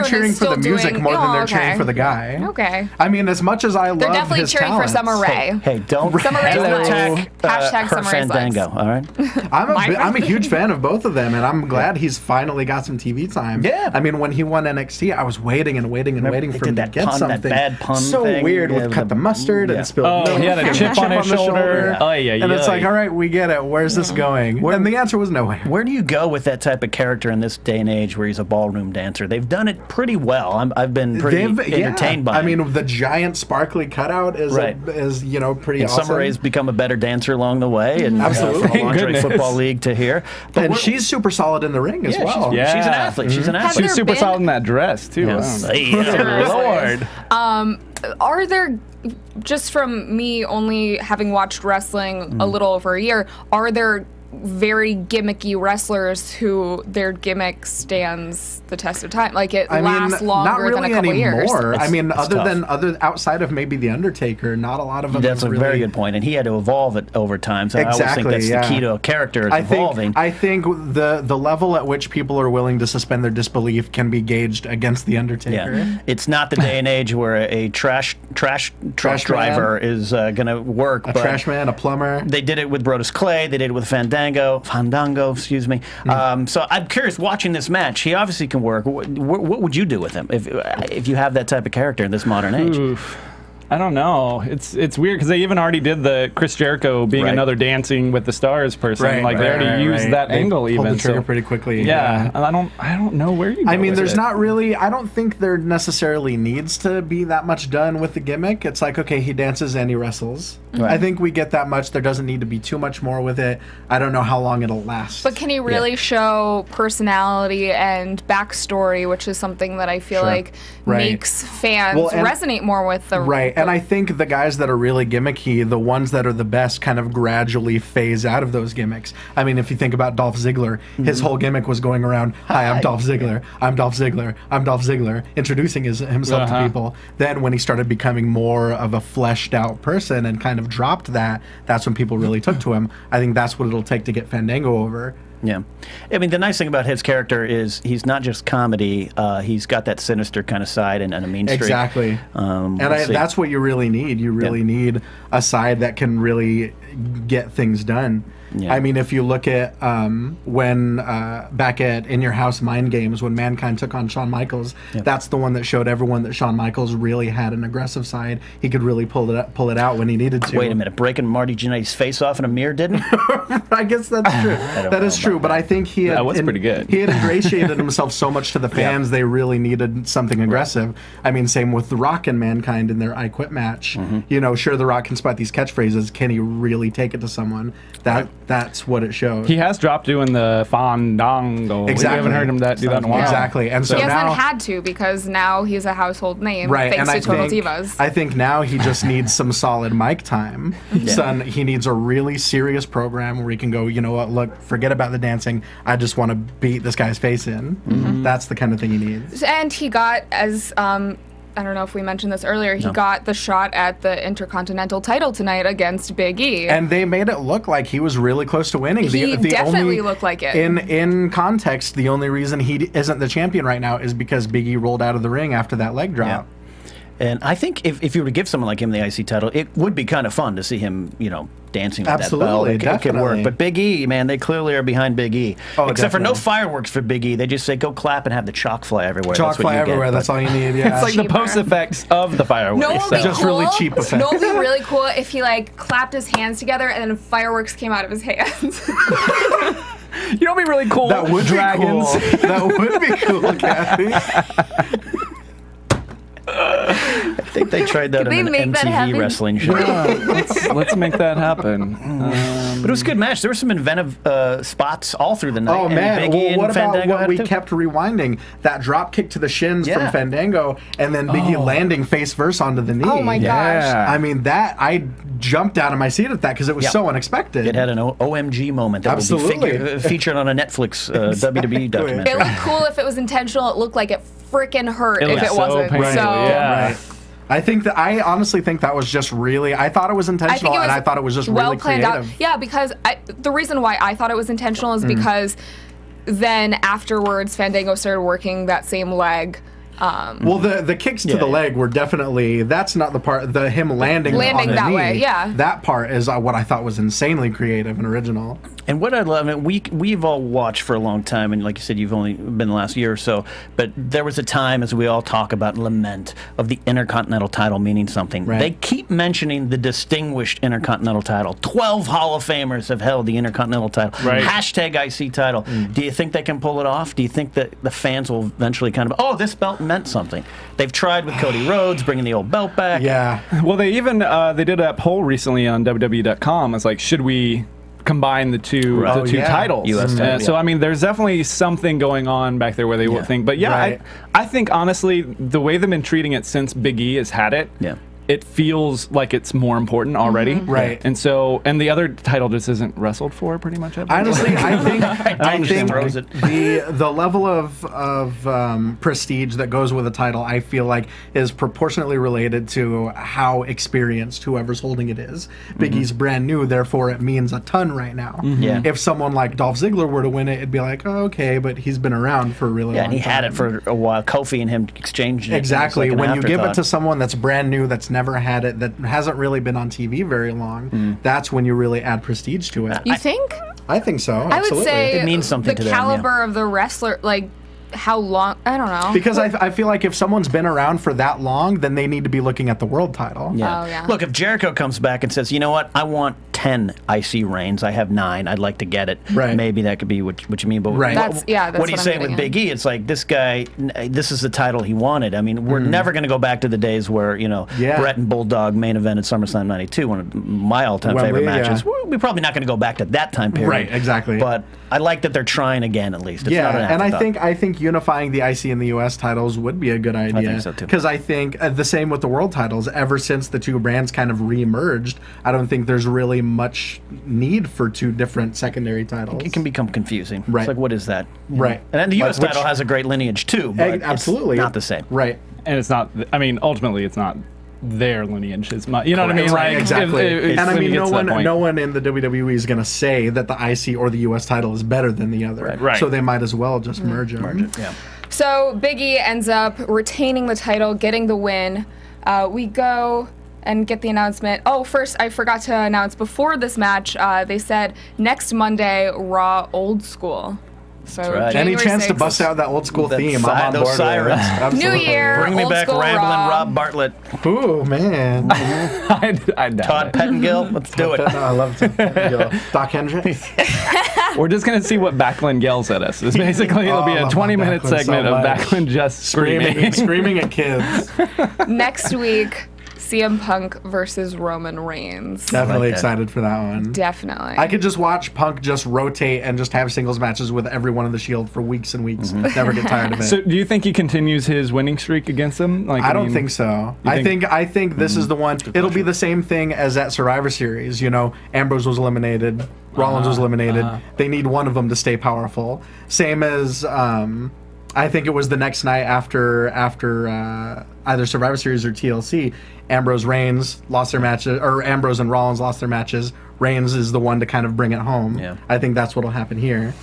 cheering for the music doing, more than they're cheering for the guy. Okay. I mean, as much as I love they're definitely his cheering talents, for Summer Rae. Hey, don't attack her Summer Rae's Fandango, legs. all right? I'm a huge fan of both of them, and I'm glad he's finally got some TV time. Yeah. I mean, when he won NXT, I was waiting and waiting and waiting for him to get something. That bad pun so thing. weird with cut the mustard and spilled milk. He had a chip on his shoulder. Oh, yeah, and it's like, all right, we get it. Where's this going? And the answer was nowhere. Where do you go with that type of character in this day and age where he's a ballroom dancer? They've done it pretty well. I've been pretty entertained by it. I mean, the giant sparkly cutout is pretty awesome. Summer Rae's become a better dancer along the way, and absolutely, from Lingerie Football League to here. And she's super solid in the ring as well. She's an athlete. She's an athlete. She's super solid in that dress too. Yes. Lord. Are there, just from me only having watched wrestling a little over a year, are there very gimmicky wrestlers who their gimmick stands the test of time. Like it lasts longer than a couple years. I mean, outside of maybe The Undertaker, not a lot of them. That's a very good point, and he had to evolve it over time. So I always think that's the key to a character is evolving. I think the level at which people are willing to suspend their disbelief can be gauged against The Undertaker. Yeah. It's not the day and age where a trash driver is going to work. A trash man, a plumber. They did it with Brodus Clay. They did it with Fandango, excuse me. So I'm curious, watching this match, he obviously can work. What would you do with him if you have that type of character in this modern age? Oof. I don't know. It's weird because they even already did the Chris Jericho being another Dancing with the Stars person. Like they already used that angle even. Pulled the trigger pretty quickly. Yeah, and I don't know where you go. I mean, there's not really. I don't think there necessarily needs to be that much done with the gimmick. It's like, okay, he dances and he wrestles. Right. I think we get that much. There doesn't need to be too much more with it. I don't know how long it'll last. But can he really show personality and backstory, which is something that I feel like makes fans resonate more with the And I think the guys that are really gimmicky, the ones that are the best, kind of gradually phase out of those gimmicks. I mean, if you think about Dolph Ziggler, his whole gimmick was going around, "Hi, I'm Dolph Ziggler. I'm Dolph Ziggler. I'm Dolph Ziggler," introducing himself to people. Then when he started becoming more of a fleshed out person and kind of dropped that, that's when people really took to him. I think that's what it'll take to get Fandango over. Yeah. I mean, the nice thing about his character is he's not just comedy. He's got that sinister kind of side and a mean streak. Exactly. That's what you really need. You really need a side that can really get things done. Yeah. I mean, if you look at when back at In Your House Mind Games, when Mankind took on Shawn Michaels, that's the one that showed everyone that Shawn Michaels really had an aggressive side. He could really pull it out when he needed to. Wait a minute, breaking Marty Jannetty's face off in a mirror didn't? I guess that's true. That is true, but I think that was pretty good. He had ingratiated himself so much to the fans, they really needed something aggressive. I mean, same with The Rock and Mankind in their I Quit match. You know, sure, The Rock can spout these catchphrases. Can he really take it to someone? That's what it shows. He has dropped doing the Fandango. Exactly. We haven't heard him do that in a while. Exactly. And so he now, hasn't had to because now he's a household name thanks to Total Divas. I think now he just needs some solid mic time. He needs a really serious program where he can go, you know what, look, forget about the dancing. I just want to beat this guy's face in. That's the kind of thing he needs. And he got, as I don't know if we mentioned this earlier, he got the shot at the Intercontinental title tonight against Big E. And they made it look like he was really close to winning. He definitely looked like it. In context, the only reason he isn't the champion right now is because Big E rolled out of the ring after that leg drop. Yeah. And I think if you were to give someone like him the IC title, it would be kind of fun to see him, dancing with that belt. It could work. But Big E, man, they clearly are behind Big E. Except for no fireworks for Big E. They just say, go clap and have the chalk fly everywhere. Chalk fly everywhere. That's all you need. Yeah. It's like the post effects of the fireworks. No, it would be just really cheap effects. No, it would be really cool if he clapped his hands together and then fireworks came out of his hands. You know, it'd be really cool. That would Dragons. be cool. That would be cool, Kathy. I think they tried that in an MTV wrestling show. Let's make that happen. But it was a good match. There were some inventive spots all through the night. Oh, man. Well, what about what we kept rewinding? That drop kick to the shins from Fandango, and then Big E landing face first onto the knee. Oh, my gosh. I mean, I jumped out of my seat at that because it was so unexpected. It had an OMG moment that will be featured on a Netflix WWE documentary. It looked cool if it was intentional. It looked like it freaking hurt if it wasn't. I honestly think that was just really. I thought it was intentional, and I thought it was just really planned creative. out. Yeah, because the reason why I thought it was intentional is because then afterwards Fandango started working that same leg. Well, the kicks to the leg were definitely, that's not the part, him landing on the that knee, way, that part is what I thought was insanely creative and original. And what I love, we've all watched for a long time, and like you said, you've only been the last year or so, but there was a time, as we all talk about, lament of the Intercontinental title meaning something. Right. They keep mentioning the distinguished Intercontinental title. 12 Hall of Famers have held the Intercontinental title. Right. Hashtag IC title. Do you think they can pull it off? Do you think that the fans will eventually kind of, this belt meant something? They've tried with Cody Rhodes, bringing the old belt back. Yeah. Well, they even, they did a poll recently on WWE.com. It's like, should we combine the two titles? So I mean, there's definitely something going on back there where they will think. But I think honestly, the way they've been treating it since Big E has had it, it feels like it's more important already. Right. And so, and the other title just isn't wrestled for pretty much ever. Honestly, I think throws it. the level of prestige that goes with a title, I feel like, is proportionately related to how experienced whoever's holding it is. Big E's brand new, therefore it means a ton right now. Yeah. If someone like Dolph Ziggler were to win it, it'd be like, oh, okay, but he's been around for a really long and he time. had it for a while. Kofi and him exchanged it. Exactly. It was like when an you give it afterthought. to someone that's brand new, that's never had it, that hasn't really been on TV very long, that's when you really add prestige to it. You think? I think so. I would say It means something the to them, yeah. caliber of the wrestler, like how long, I don't know. Because I feel like if someone's been around for that long, then they need to be looking at the world title. Yeah. Oh, yeah. Look, if Jericho comes back and says, you know what, I want 10 IC reigns, I have 9, I'd like to get it. Right. Maybe that could be what you mean. But Right. That's what are what you I'm saying with getting Big E? It's like, this guy, this is the title he wanted. I mean, we're never going to go back to the days where, you know, Yeah. Brett and Bulldog main event at SummerSlam 92, one of my all-time Wembley, favorite matches. yeah. We're probably not going to go back to that time period. Right, exactly. But I like that they're trying again, at least. It's not an And afterthought. I think unifying the IC and the US titles would be a good idea. think so, too. Because I think the same with the world titles. Ever since the two brands kind of re-merged, I don't think there's really much need for two different secondary titles. It can become confusing. Right. It's like, what is that? Right. And then the US Which- title has a great lineage, too. But Absolutely. It's not the same. Right. And it's not, I mean, ultimately it's not their lineage as much. You know what I mean? Right, Like, exactly. And I when mean, it gets to that point. no one in the WWE is going to say that the IC or the US title is better than the other. Right. So they might as well just merge them. Yeah. So Big E ends up retaining the title, getting the win. We go and get the announcement. Oh, first, I forgot to announce before this match, they said next Monday, Raw Old School. So right. Any January chance to 6th. bust out that old school That theme? si- I'm on those board with sirens. that. New Absolutely. Year. Bring me Old back school rambling Raw. Rob Bartlett, Ooh, man. I'd doubt Todd it. Pettengill. Let's do it. I love to Doc Hendricks. We're just going to see what Backlund yells at us. It's basically, it'll be I a love 20-minute Backlund so segment of much. Backlund just screaming. Screaming at kids. Next week, CM Punk versus Roman Reigns. Definitely that. excited for that one. Definitely. I could just watch Punk just rotate and just have singles matches with everyone in the Shield for weeks and weeks. Never get tired of it. So do you think he continues his winning streak against them? Like, I don't mean, think so. You I think this is the one. It'll be the same thing as that Survivor Series. You know, Ambrose was eliminated, Rollins was eliminated. They need one of them to stay powerful. Same as I think it was the next night after either Survivor Series or TLC. Ambrose Reigns lost their matches, or Ambrose and Rollins lost their matches. Reigns is the one to kind of bring it home. Yeah. I think that's what'll happen here.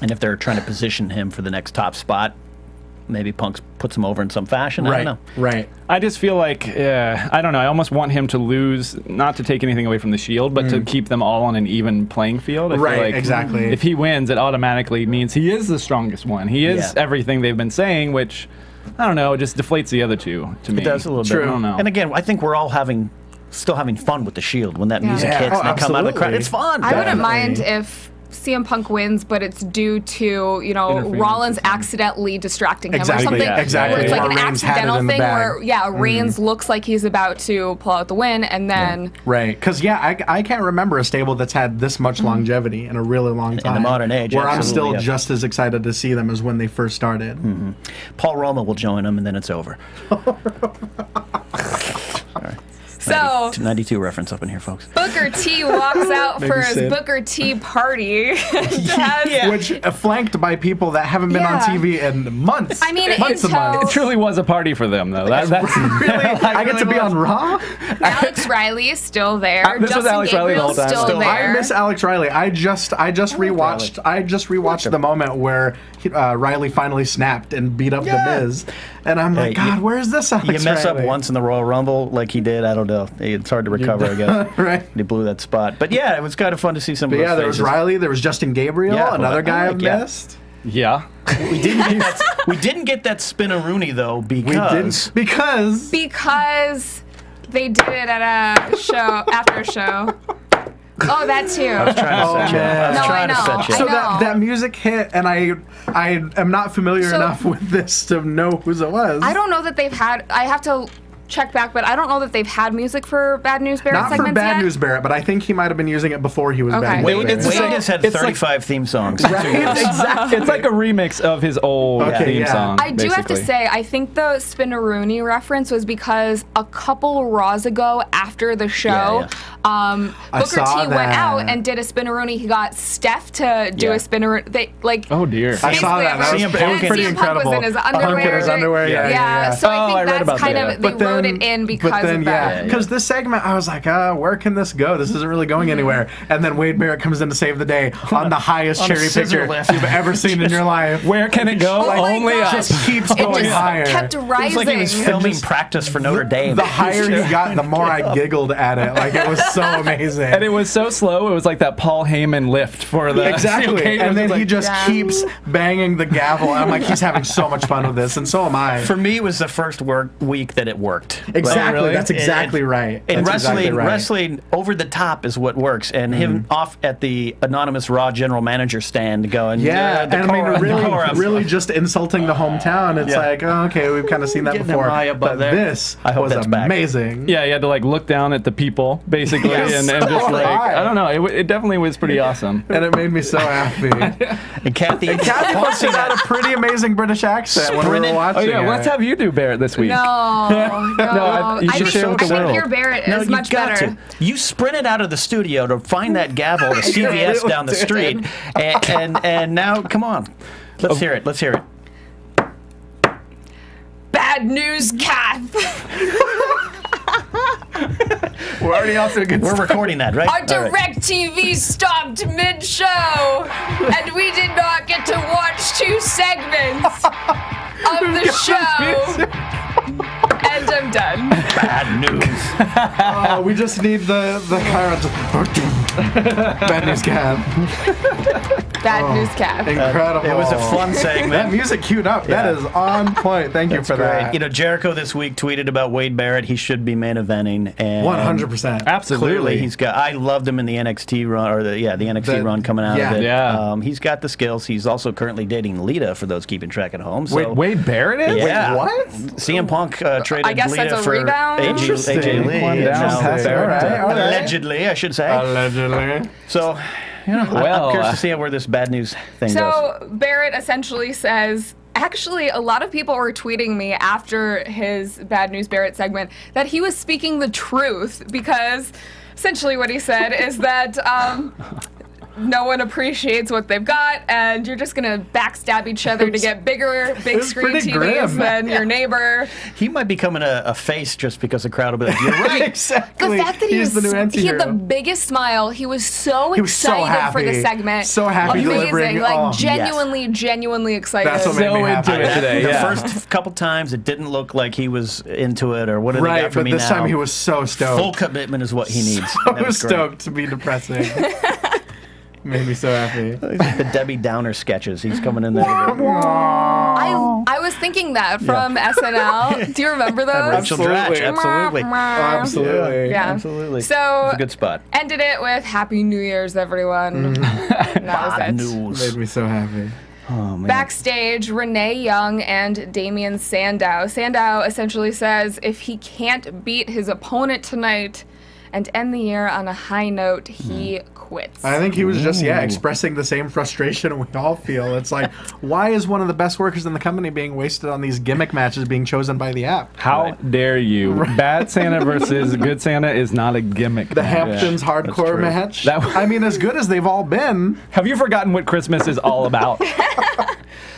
And if they're trying to position him for the next top spot, maybe Punk puts him over in some fashion. I don't know. Right. I just feel like, I don't know, I almost want him to lose, not to take anything away from the Shield, but to keep them all on an even playing field. I feel Right, like exactly. If he wins, it automatically means he is the strongest one. He is Yeah. everything they've been saying, which, I don't know, it just deflates the other two to me. It does a little True. bit. I don't know. And again, I think we're all still having fun with the Shield when that music Yeah. hits Oh, and they come out of the crowd. absolutely. It's fun. I wouldn't Definitely. mind if CM Punk wins, but it's due to, Interference Rollins or something. accidentally distracting him Exactly, or something. yeah, exactly. Where it's like Or an Reigns had it accidental in the thing bag. where, Reigns looks like he's about to pull out the win, and then Right, because I can't remember a stable that's had this much longevity in a really long time. the modern age, where I'm still absolutely, yeah. just as excited to see them as when they first started. Paul Roma will join them, and then it's over. so 92 reference up in here, folks. Booker T walks out for his Sid. Booker T party. Has- Which flanked by people that haven't been on Yeah. TV in months. I mean, months and until- months. It truly was a party for them, though. That's Really? I get to be on Raw? Alex Riley is still there. This was Justin Alex Riley the whole Gabriel's time. still there. I miss Alex Riley. I just rewatched the moment where Riley finally snapped and beat up Yeah. The Miz, and I'm like, Hey, God, where is this Alex You mess up Riley? once in the Royal Rumble like he did, I don't know. It's hard to recover, I guess. Right. He blew that spot. But yeah, it was kind of fun to see some But of those yeah, there was faces. Riley, there was Justin Gabriel, Yeah, another guy I I've like, yeah. missed. Yeah. We didn't get that spin-a-rooney, though, We because... didn't because Because they did it at a show, after a show. Oh, that too. I was trying to set you up. I was No, trying I to know. set you I up. so that music hit, and I am not familiar So- enough with this to know whose it was. I don't know that they've had. I have to check back, but I don't know that they've had music for Bad News Barrett Not segments for Bad yet. News Barrett, but I think he might have been using it before he was Bad News Wade Barrett. has had 35 theme songs. Exactly. It's like a remix of his old theme song. I do have to say, I think the Spinaroonie reference was because a couple Raws ago after the show, Booker T went out and did a Spinaroonie. He got Steph to do a Spinaroonie. They oh dear. I saw that. That was pretty incredible. Punk was in his underwear. Yeah. So I think that's kind of, they wrote it in because of that. Because this segment, I was like, where can this go? This isn't really going anywhere. And then Wade Barrett comes in to save the day on the highest cherry picture you've ever seen in your life. Where can it go? Only up. Just keeps going higher. It kept rising. It's like he was filming practice for Notre Dame. The higher he got, the more I giggled at it. Like, it was so amazing. And it was so slow, it was like that Paul Heyman lift for the... Exactly. And then he just keeps banging the gavel. And I'm like, he's having so much fun with this, and so am I. For me, it was the first week that it worked. Exactly. Really? That's exactly right. In wrestling, over the top is what works. And him off at the anonymous Raw general manager stand going, and I mean, really just insulting the hometown. It's like, oh, okay, we've kind of seen that before. But this was amazing. Yeah, you had to like look down at the people, basically, and just like, I don't know, it definitely was pretty awesome. And it made me so happy. And Cathy must have had a pretty amazing British accent when we were watching. Oh yeah, let's have you do Barrett this week. No, you should share with the world. I think your Barrett is much better. You sprinted out of the studio to find that gavel to CVS down the street, and now, come on, let's hear it. Let's hear it. Bad news, Kath. We're already off to a good start. We're recording that, right? Our DirecTV stopped mid-show, and we did not get to watch 2 segments of the show. And I'm done. Bad news. We just need the car. Bad news, Kath. Bad news, Kath. Incredible. It was a fun segment. That music queued up. That is on point. Thank you for that. You know, Jericho this week tweeted about Wade Barrett. He should be main eventing. And 100%. Absolutely. Clearly, he's got. I loved him in the NXT run, or the NXT run coming out of it. Yeah. He's got the skills. He's also currently dating Lita, for those keeping track at home. So, Wait, Wade Barrett is? Yeah. Wait, what? CM Punk traded I guess Lita that's a for rebound. AJ Lee. Allegedly, I should say. Allegedly. So, you know, I'm curious to see where this bad news thing goes. So Barrett essentially says, actually, a lot of people were tweeting me after his Bad News Barrett segment that he was speaking the truth, because essentially what he said is that no one appreciates what they've got, and you're just gonna backstab each other to get big screen TVs than your neighbor. He might be becoming a face just because the crowd will be like, "You're right." Exactly. The fact that he had the biggest smile, he was so excited for the segment. So happy, amazing, like genuinely excited. That's what made me happy today. The first couple times, it didn't look like he was into it, or what did they got for me now? But this time he was so stoked. Full commitment is what he needs. So stoked to be depressing. Made me so happy. The Debbie Downer sketches. He's coming in there. I was thinking that from SNL. Do you remember those? Absolutely. Absolutely. Yeah. Absolutely. So it's a good spot. Ended it with Happy New Year's, everyone. That was it. News. Made me so happy. Oh, man. Backstage, Renee Young and Damian Sandow. Sandow essentially says if he can't beat his opponent tonight and end the year on a high note, he quits. I think he was just, expressing the same frustration we all feel. It's like, why is one of the best workers in the company being wasted on these gimmick matches being chosen by the app? How dare you? Bad Santa versus Good Santa is not a gimmick. The Hamptons hardcore match? I mean, as good as they've all been. Have you forgotten what Christmas is all about?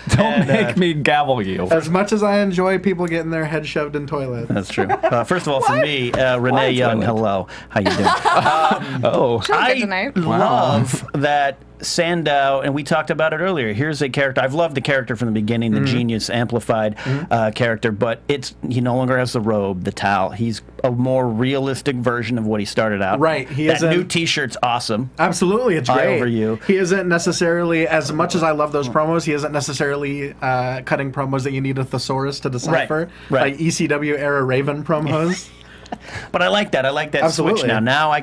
Don't make me gavel you. As much as I enjoy people getting their head shoved in toilets. That's true. First of all, for me, Renee Young, hello. How you doing? I love that Sandow, and we talked about it earlier. Here's a character. I've loved the character from the beginning, the genius amplified character, but he no longer has the robe, the towel. He's a more realistic version of what he started out. Right. That new T-shirt's awesome. Absolutely, it's great. Over you. He isn't necessarily, as much as I love those promos, he isn't necessarily cutting promos that you need a thesaurus to decipher. Right. Like ECW era Raven promos. But I like that. I like that Absolutely. switch now.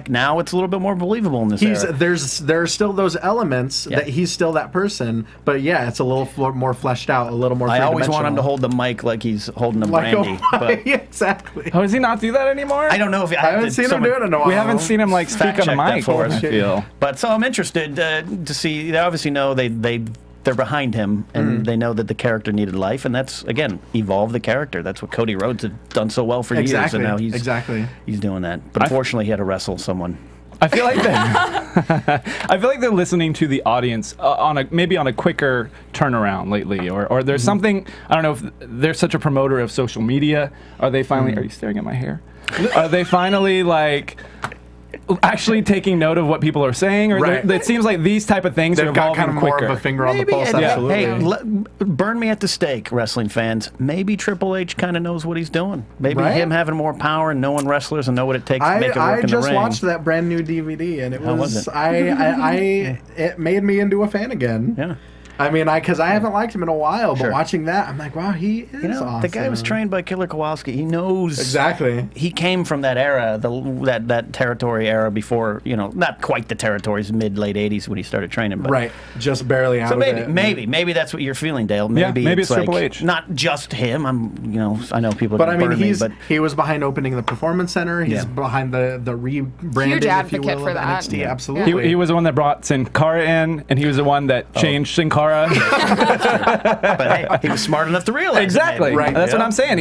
Now it's a little bit more believable in this era. There are still those elements that he's still that person, but yeah, it's a little more fleshed out, a little more. I always want him to hold the mic like he's holding a brandy. But yeah, exactly. Oh, does he not do that anymore? I don't know if I haven't seen him do it in a while. We haven't seen him like speak on a mic for us. I feel. But so I'm interested to see. They obviously know they're behind him, and they know that the character needed life, and that's, again, evolve the character. That's what Cody Rhodes had done so well for years, and now he's doing that. But unfortunately, he had to wrestle someone. I feel like I feel like they're listening to the audience maybe on a quicker turnaround lately, or there's something. I don't know if they're such a promoter of social media. Are they finally? Are you staring at my hair? Are they finally like actually taking note of what people are saying, or it seems like these type of things are evolving kind of quicker. more of a finger on the pulse. Hey, burn me at the stake, wrestling fans. Maybe Triple H kind of knows what he's doing. Maybe him having more power and knowing wrestlers and know what it takes to make it work in the ring. I just watched that brand new DVD, and How was it? It made me into a fan again. Yeah. I mean, because I haven't liked him in a while, but watching that, I'm like, wow, he is awesome. The guy was trained by Killer Kowalski. He knows exactly. He came from that era, that territory era before, not quite the territories, mid-late '80s when he started training, but just barely out. So of it. maybe that's what you're feeling, Dale. Maybe it's like, Triple H. Not just him. I know people. But I mean, he was behind opening the Performance Center. He's behind the rebranding, huge advocate if you will, for of that. NXT. Yeah. Absolutely. He was the one that brought Sin Cara in, and he was the one that changed Sin Cara. But hey, he was smart enough to realize exactly. Right. That's what I'm saying.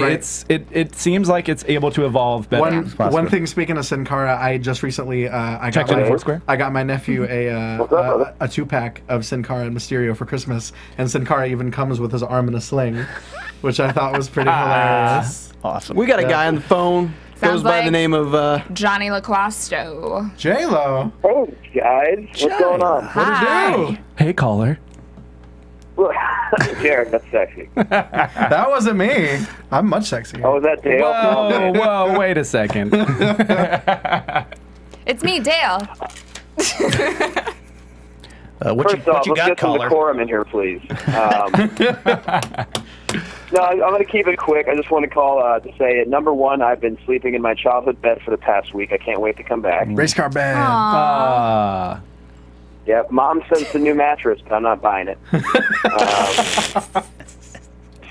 It seems like it's able to evolve better. One thing. Speaking of Sin Cara, I just recently I got my nephew a 2-pack of Sin Cara and Mysterio for Christmas, and Sin Cara even comes with his arm in a sling, which I thought was pretty hilarious. Awesome. We got a guy on the phone. Goes by the name of Johnny LaQuasto. J-Lo. Hey guys, what's going on? Hi. What do? Hey, caller. Jarek, that's sexy. That wasn't me. I'm much sexier. Oh, was that Dale? Whoa, wait a second. It's me, Dale. First off, let's get some decorum in here, please. No, I'm going to keep it quick. I just want to call to say, number one, I've been sleeping in my childhood bed for the past week. I can't wait to come back. Race car bed. Yep, Mom sent the new mattress, but I'm not buying it.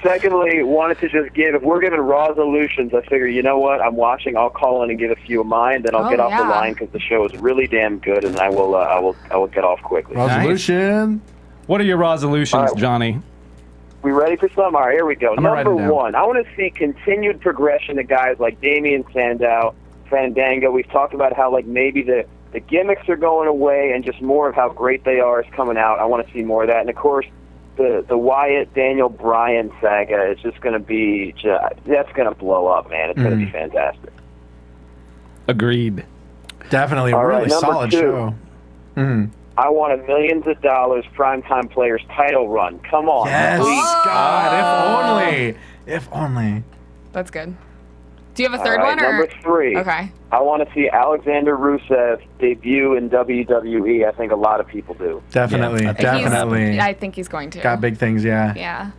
Secondly, wanted to just if we're giving resolutions, I figure, you know what, I'm watching, I'll call in and give a few of mine, then I'll get off the line because the show is really damn good, and I will get off quickly. Resolution. What are your resolutions, Johnny? We ready for some? All right, here we go. Number one, I want to see continued progression of guys like Damian Sandow, Fandango. We've talked about how maybe the gimmicks are going away and just more of how great they are is coming out. I want to see more of that. And, of course, the Wyatt, Daniel, Bryan saga is just going to be that's going to blow up, man. It's going to be fantastic. Agreed. Definitely a really solid show. I want $1 million primetime players title run. Come on. Yes, God, if only. That's good. Do you have a third one? Number 3. Okay. I want to see Alexander Rusev debut in WWE. I think a lot of people do. Definitely, definitely. I think he's going to. Got big things, yeah. Yeah.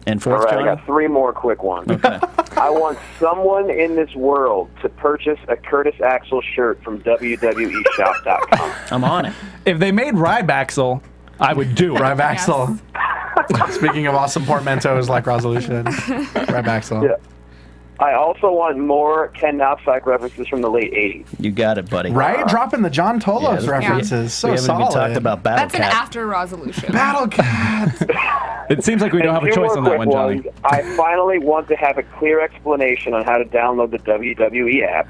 And fourth, I got 3 more quick ones. Okay. I want someone in this world to purchase a Curtis Axel shirt from WWEshop.com. I'm on it. If they made Rybaxel, I would do it. Rybaxel. Speaking of awesome portmanteaus like resolution, Rybaxel. Yeah. I also want more Ken Napzok references from the late 80s. You got it, buddy. Right? Dropping the John Tolos references. So we haven't even talked about Battle That's Cat. an after resolution. Battle Cat. It seems like we don't have a choice on that one, Johnny. I finally want to have a clear explanation on how to download the WWE app.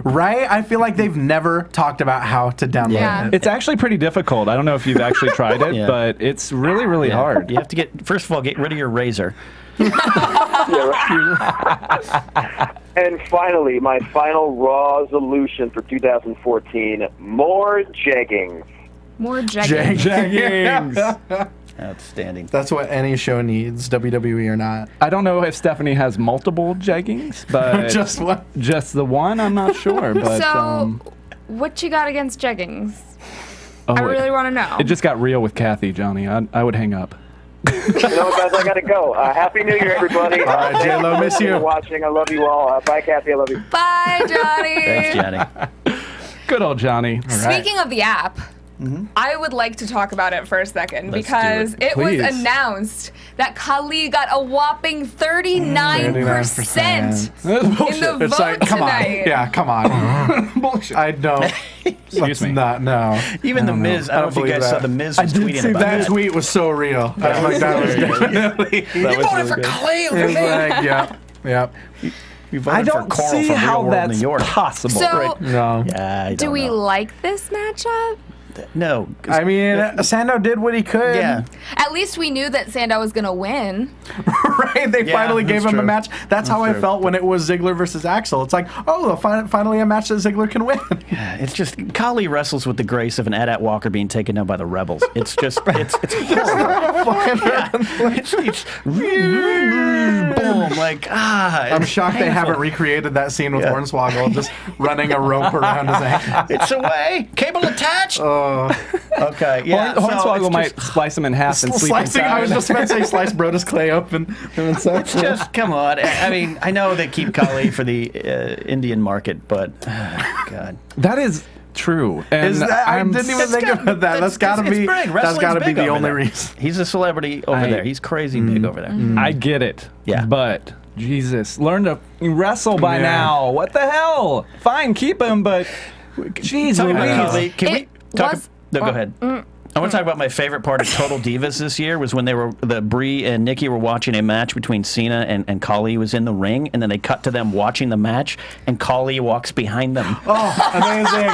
Right? I feel like they've never talked about how to download it. It's actually pretty difficult. I don't know if you've actually tried it, but it's really, really hard. You have to first of all, get rid of your razor. And finally, my final resolution for 2014, more jeggings. More jeggings. Jeggings. Outstanding. That's what any show needs, WWE or not. I don't know if Stephanie has multiple jeggings, but just one. Just the one, I'm not sure. But so, what you got against jeggings? I really want to know. It just got real with Cathy, Johnny. I would hang up. You know, guys, I got to go. Happy New Year, everybody. All right, J-Lo, miss you. Watching. I love you all. Bye, Cathy. I love you. Bye, Johnny. Thanks, Johnny. Good old Johnny. Speaking of the app, I would like to talk about it for a second because it was announced that Khali got a whopping 39% in the vote like, come tonight. on. Yeah, come on. Bullshit. I don't. Excuse me. Not, no. Even The Miz, I don't know if you guys saw The Miz was tweeting about that. Tweet was so real. I was like, that was definitely. You voted for Khali over me. Yeah. I don't see how that's possible. So, No. Yeah, do we like this matchup? No. I mean, Sandow did what he could. Yeah. At least we knew that Sandow was going to win. Right? They finally gave him a match. That's how I felt when it was Ziggler versus Axel. It's like, oh, finally a match that Ziggler can win. Yeah, it's just Khali wrestles with the grace of an Adat Walker being taken down by the Rebels. It's just, it's horrible. It's boom, like, I'm shocked they haven't recreated that scene with Hornswoggle just running a rope around his ankle. It's away. Cable attached. Okay. Yeah. Hornswoggle might slice him in half and sleep inside. I was just about to say slice Brodus Clay open. It's just, come on. I mean, I know they keep Khali for the Indian market, but God, that is true. And I didn't even think about that. That's got to be. That's got to be the only reason. He's a celebrity over there. He's crazy big over there. I get it. Yeah. But Jesus, learn to wrestle by now. What the hell? Fine, keep him, but jeez, Louise. Can we talk? No, go ahead. I want to talk about my favorite part of Total Divas this year was when Brie and Nikki were watching a match between Cena and Khali was in the ring, and then they cut to them watching the match, and Khali walks behind them. Oh, amazing.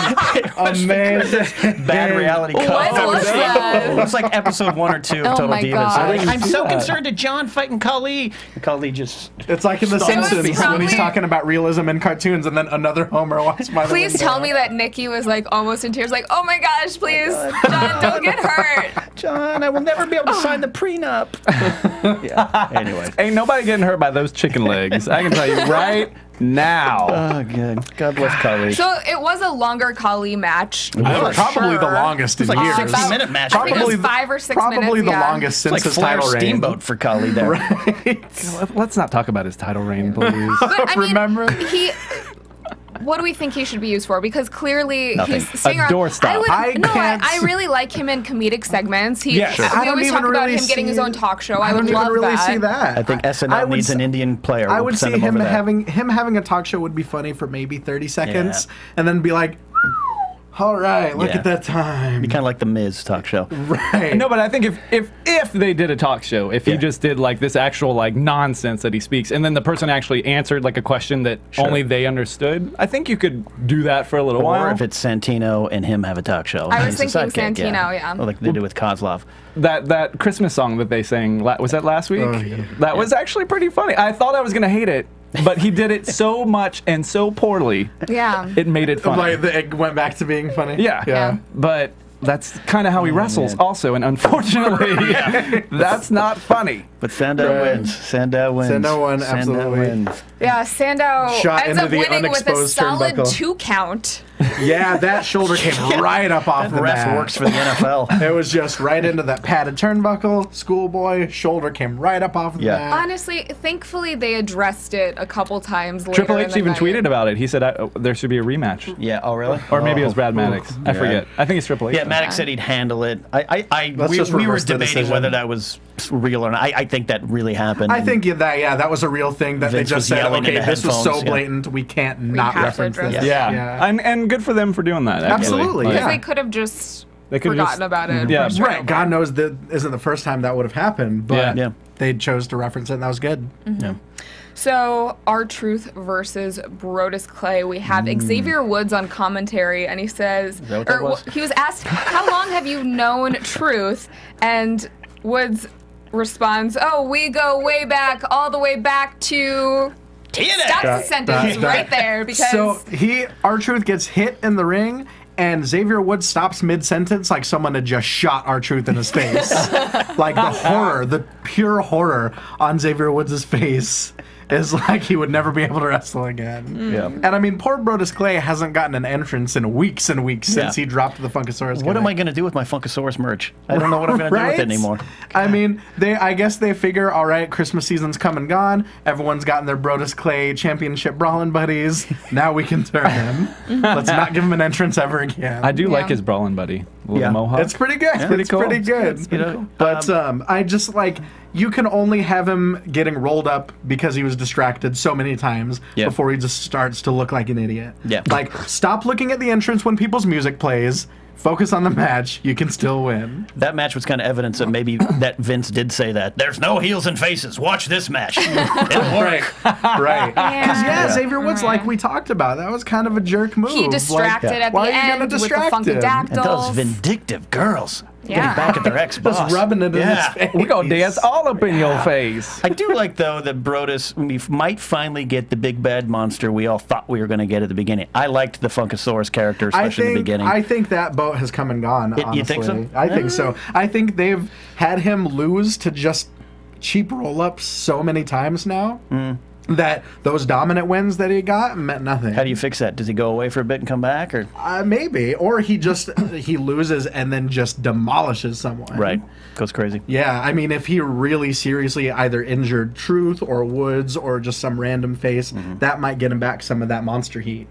Bad reality cut. What was that? It was like episode 1 or 2 of Total my Divas. God. Like, I'm so concerned to John fighting Khali. And Khali just... It's like in The Simpsons probably- when he's talking about realism in cartoons, and then another Homer walks by the Please window. tell me that Nikki was like almost in tears, like, oh my gosh, please, John, don't get hurt. John, I will never be able to sign the prenup. Yeah. Anyway. Ain't nobody getting hurt by those chicken legs. I can tell you right now. Oh, good. God bless Khali. So it was a longer Khali match. Probably the longest in It's like years. a 60-minute match. I think it was 5 or 6 minutes. Probably the yeah. longest since It's like his Flair title reign. Steamboat for Khali there. Let's not talk about his title reign, please. But I mean, Remember? what do we think he should be used for? Because clearly Nothing. he's staying A around. doorstop. I really like him in comedic segments. We I don't always even talk about really him getting his see- own talk show. I I would don't love even really that. see that. I think SNL needs an Indian player. I We'll would send see him him over there. having a talk show would be funny for maybe 30 seconds, and then be like, all right, look at that time. Be kind of like the Miz talk show. Right. No, but I think if they did a talk show, if he just did like this actual like nonsense that he speaks, and then the person actually answered like a question that only they understood, I think you could do that for a little while. Or if it's Santino and him have a talk show. I was He's the thinking sidekick, Santino, yeah. Well, like they did with Kozlov. That Christmas song that they sang, was that last week? Oh, yeah. That was actually pretty funny. I thought I was gonna hate it, but he did it so much and so poorly. Yeah. It made it funny. Like it went back to being funny. Yeah. But that's kind of how he wrestles also, and unfortunately, that's not funny. But Sandow wins. Sandow wins. Sandow won, absolutely. Wins. Yeah, Sandow Shot ends into up the winning with a unexposed solid turnbuckle. 2 count. Yeah, that shoulder came right up off The the ref mat. works for the NFL. It was just right into that padded turnbuckle. Schoolboy shoulder came right up off the mat. Honestly, thankfully they addressed it a couple times later. Triple in H the even night. tweeted about it. He said there should be a rematch. Yeah. Oh, really? Or maybe it was Brad Maddox. I forget. I think it's Triple H. Yeah, Maddox said he'd handle it. Let's just We were reverse the debating decision. whether that was real or not. I think that really happened. I think that was a real thing that Vince they was just said, yelling okay, into this was so headphones, yeah. blatant, we can't not have to reference address this. it. Yeah. And good for them for doing that. Actually. Absolutely, Like, yeah. They could have just They could've forgotten just- about it. Yeah. brushed it Right, over. God knows that isn't the first time that would have happened, but Yeah. they chose to reference it, and that was good. Yeah. So, R-Truth versus Brodus Clay. We have Xavier Woods on commentary, and he says, that what that was? he was asked, how long have you known Truth? And Woods responds, oh, we go way back, all the way back to... Stops the sentence right there, because... So R-Truth gets hit in the ring, and Xavier Woods stops mid-sentence like someone had just shot R-Truth in his face. Like the horror, the pure horror on Xavier Woods' face is like he would never be able to wrestle again. Yeah. And I mean, poor Brodus Clay hasn't gotten an entrance in weeks and weeks since he dropped the Funkasaurus. What am I going to do with my Funkasaurus merch? I don't know what I'm going to do with it anymore. I mean, I guess they figure, all right, Christmas season's come and gone. Everyone's gotten their Brodus Clay championship brawling buddies. Now we can turn him. Let's not give him an entrance ever again. I do like his brawling buddy. Mohawk. It's pretty good. Pretty it's cool. pretty good. It's pretty cool. But I just like, you can only have him getting rolled up because he was distracted so many times before he just starts to look like an idiot. Yeah. Like, stop looking at the entrance when people's music plays. Focus on the match. You can still win. That match was kind of evidence that maybe that Vince did say that. There's no heels and faces. Watch this match. It'll work. Right. Because, Xavier Woods, like we talked about, that was kind of a jerk move. He distracted at the end with the Funkadactyls. And those vindictive girls. Yeah. Getting back at their ex-boss. Just rubbing it in his face. We're going to dance all up in your face. I do like, though, that Brodus, we might finally get the big bad monster we all thought we were going to get at the beginning. I liked the Funkasaurus character, especially in the beginning. I think that boat has come and gone, honestly. You think so? I think so. I think they've had him lose to just cheap roll-ups so many times now. That those dominant wins that he got meant nothing. How do you fix that? Does he go away for a bit and come back, or maybe, or he loses and then just demolishes someone. Right, goes crazy. Yeah, I mean, if he really seriously either injured Truth or Woods or just some random face, that might get him back some of that monster heat.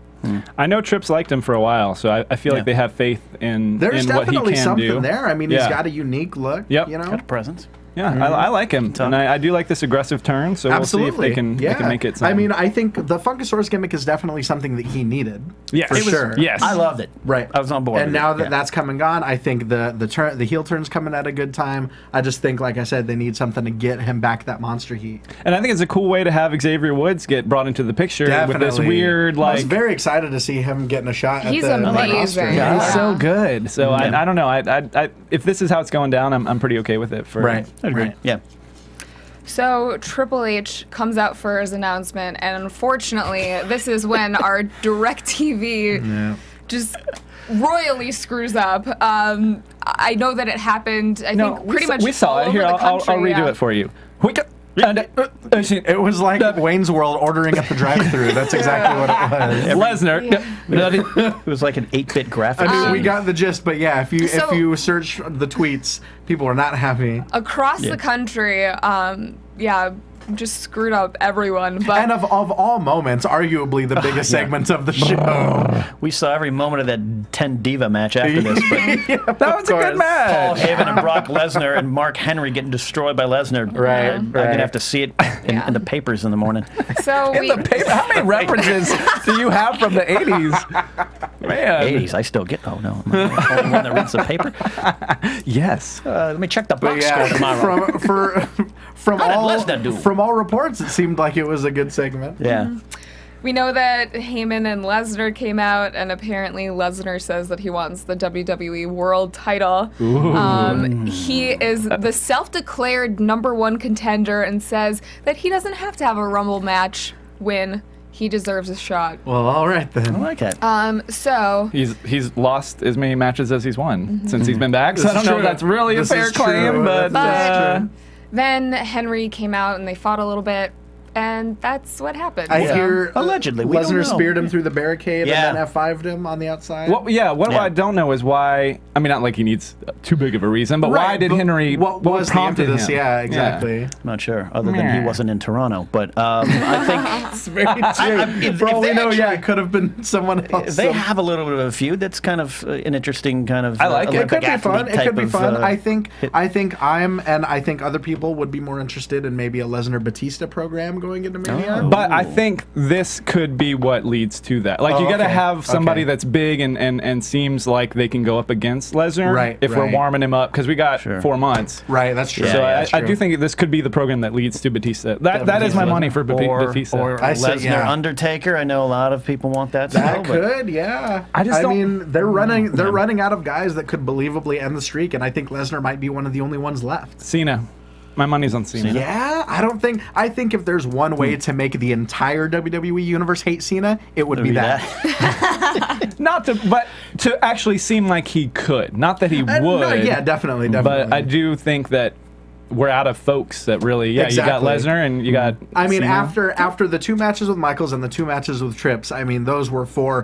I know Trips liked him for a while, so I feel like they have faith in There's in what he definitely can something do. there. I mean, he's got a unique look. Yep. You know, got a presence. Yeah, I like him, and I do like this aggressive turn. So we'll see if they can make it. I mean, I think the Funkasaurus gimmick is definitely something that he needed. Yes, for sure. Yes, I loved it. Right, I was on board. And now that that's come and gone, I think the heel turn's coming at a good time. I just think, like I said, they need something to get him back that monster heat. And I think it's a cool way to have Xavier Woods get brought into the picture with this weird, like. I was very excited to see him getting a shot. He's at the amazing. Yeah, he's so good. So I don't know. I if this is how it's going down, I'm pretty okay with it. Right. Yeah. So Triple H comes out for his announcement, and unfortunately, this is when our DirecTV just royally screws up. I know that it happened. I think pretty much we saw all it. Here, over the I'll country, redo it for you. It was like Wayne's World ordering at the drive-thru. That's exactly what it was. Lesnar. It was like an 8-bit graphic. I mean, we got the gist, but yeah, if you search the tweets, people are not happy. Across the country, just screwed up everyone. But and of all moments, arguably the biggest segment of the show. We saw every moment of that 10 Diva match after this, but that was a good match. Paul Heyman and Brock Lesnar and Mark Henry getting destroyed by Lesnar. Right. I'm gonna have to see it in the papers in the morning. So the paper, how many references do you have from the 80s? Man. 80s, I still get. Oh no, am I the only one that reads the paper? Yes. Let me check the box score tomorrow. From all reports, it seemed like it was a good segment. Yeah. We know that Heyman and Lesnar came out, and apparently Lesnar says that he wants the WWE World title. He is the self-declared #1 contender and says that he doesn't have to have a Rumble match win. He deserves a shot. Well, all right then. I like it. So he's lost as many matches as he's won since he's been back. So I don't know if that's really a fair claim, but then Henry came out and they fought a little bit, and that's what happened. I hear allegedly Lesnar speared him through the barricade and then Yeah. F5'd him on the outside. what I don't know is why. I mean, not like he needs too big of a reason, but why did Henry? What was the prompted impetus? him? Yeah, exactly. I'm not sure, other than he wasn't in Toronto. But I think It's very true. For all we know, it could have been someone else. they have a little bit of a feud. That's kind of an interesting kind of. I like it. It could Olympic be fun. athlete It could be type fun. of, I think I think other people would be more interested in maybe a Lesnar Batista program going into Mania. But I think this could be what leads to that. Like, you got to have somebody that's big and seems like they can go up against Lesnar if we're warming him up, because we got 4 months. Right, that's true. So I do think this could be the program that leads to Batista. That is my money for Batista. Or Lesnar Undertaker. I know a lot of people want that. That still, could, yeah. I mean, they're running out of guys that could believably end the streak, and I think Lesnar might be one of the only ones left. Cena. My money's on Cena. Yeah, I think if there's one way to make the entire WWE universe hate Cena, it would be that. But to actually seem like he could. Not that he would. No, yeah, definitely. But I do think that we're out of folks that really, you got Lesnar and you got. I mean, Cena. after the 2 matches with Michaels and the 2 matches with Trips, I mean, those were 4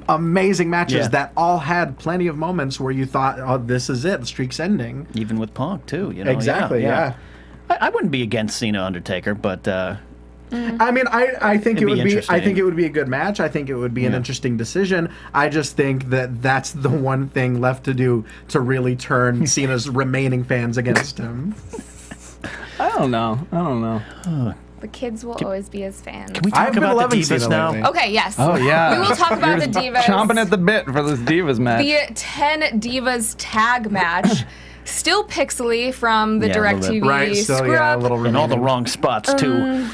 amazing matches that all had plenty of moments where you thought, oh, this is it, the streak's ending. Even with Punk too, you know. Exactly, yeah. I wouldn't be against Cena Undertaker, but. I mean, I think it would be. I think interesting. it would be a good match. I think it would be an interesting decision. I just think that that's the one thing left to do to really turn Cena's remaining fans against him. I don't know. The kids will always be his fans. Can we talk about the Divas now? lately. Okay, yes. Oh, yeah. We will talk about the Divas. Chomping at the bit for this Divas match. The 10 Divas tag match. Still pixely from the DirecTV right, still, screw up. a little In all the wrong spots too.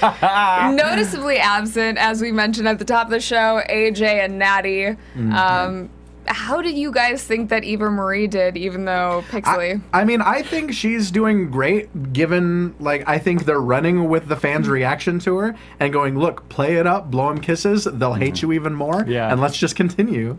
Noticeably absent, as we mentioned at the top of the show, AJ and Natty. How did you guys think that Eva Marie did, even though pixely? I mean, I think she's doing great, given, like, I think they're running with the fans' reaction to her and going, look, play it up, blow them kisses, they'll hate you even more, and let's just continue.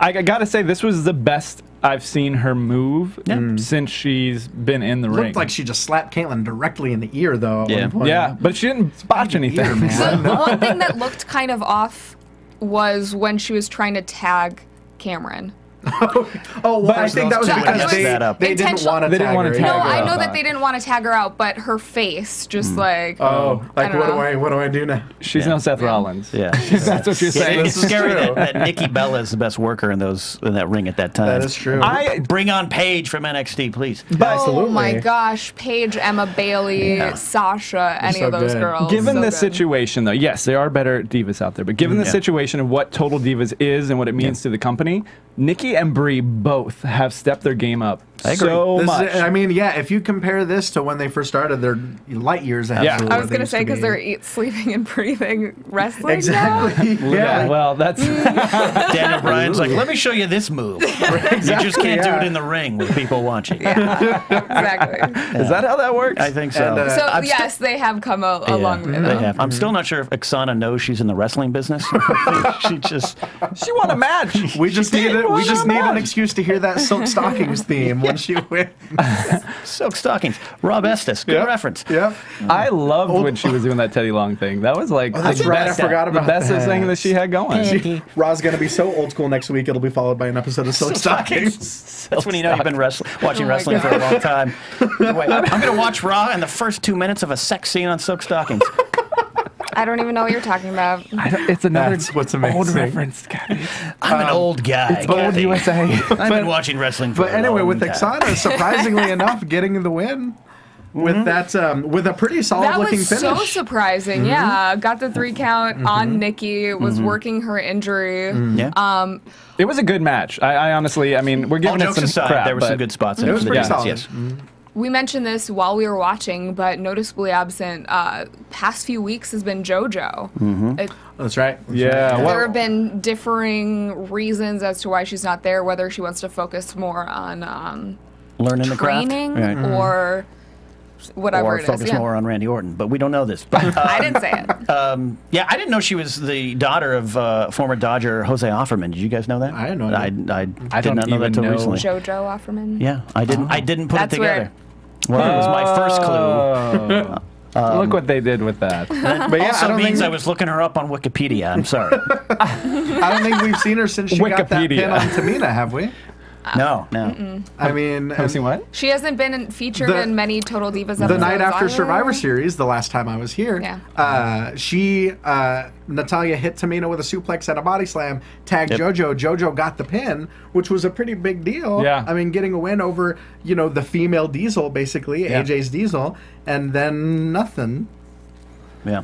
I gotta say, this was the best I've seen her move since she's been in the ring. Looked like she just slapped Caitlyn directly in the ear, though. At one point. Yeah, but she didn't botch anything. Ear, man. The one thing that looked kind of off was when she was trying to tag Cameron. Oh, well, I think that was because they didn't want to tag her. No, out. I know that they didn't want to tag her out, but her face just like. Oh, like what do I do now? She's no Seth Rollins. Yeah, that's what you're saying. It's scary that Nikki Bella is the best worker in that ring at that time. That is true. Bring on Paige from NXT, please. Oh my gosh, Paige, Emma Bailey, Sasha, any so of those good. girls. Given the situation, though, yes, there are better divas out there, but given the situation of what Total Divas is and what it means to the company, Nikki and Brie both have stepped their game up so much. I mean, if you compare this to when they first started, they're light years ahead. Yeah. I was going to say because they're sleeping and breathing wrestling exactly. now. Yeah, well, that's Daniel Bryan's like, let me show you this move. You just can't do it in the ring with people watching. Exactly. Is that how that works? I think so. And, So yes, they have come a long way. They have. I'm still not sure if Oksana knows she's in the wrestling business. She won a match. We just need an excuse to hear that Silk Stockings theme when she wins. Silk Stockings. Rob Estes. Good reference. Yep. I loved when she was doing that Teddy Long thing. That was like that's the right. best, I forgot about the bestest thing that she had going. Raw's going to be so old school next week, it'll be followed by an episode of Silk Stockings. That's when you know you've been watching wrestling for a long time. Wait, I'm going to watch Raw and the first 2 minutes of a sex scene on Silk Stockings. I don't even know what you're talking about. It's another what's amazing. old reference, Kathy. I'm an old guy. It's old USA. I've been watching wrestling for But anyway, a long with time. Oksana, surprisingly enough, getting the win with that with a pretty solid looking was finish. so surprising. Yeah, got the 3 count on Nikki. Was working her injury. Yeah. It was a good match. I honestly, I mean, we're giving All it jokes some aside, crap. there were some good spots in It it. was for the pretty Divas, solid. yes. We mentioned this while we were watching, but noticeably absent. Past few weeks has been JoJo. That's right. Yeah. There have been differing reasons as to why she's not there. Whether she wants to focus more on Learning the craft. training Right. or whatever Or it is. focus more on Randy Orton, but we don't know this. But, I didn't say it. yeah, I didn't know she was the daughter of former Dodger Jose Offerman. Did you guys know that? I didn't know I that. did not know that even until know. recently. JoJo Offerman. Yeah, I didn't put That's it together. weird. Well, it was my first clue. Look what they did with that. But yeah, Also I don't means think I was looking her up on Wikipedia. I'm sorry. I don't think we've seen her since she got that pin Wikipedia. on Tamina, have we? No. I mean, Have you seen what? She hasn't been featured in many Total Divas episodes. the night after either. Survivor Series, the last time I was here, Natalya hit Tamina with a suplex and a body slam, tagged JoJo. JoJo got the pin, which was a pretty big deal. Yeah. I mean, getting a win over, the female Diesel, basically, AJ's Diesel, and then nothing. Yeah.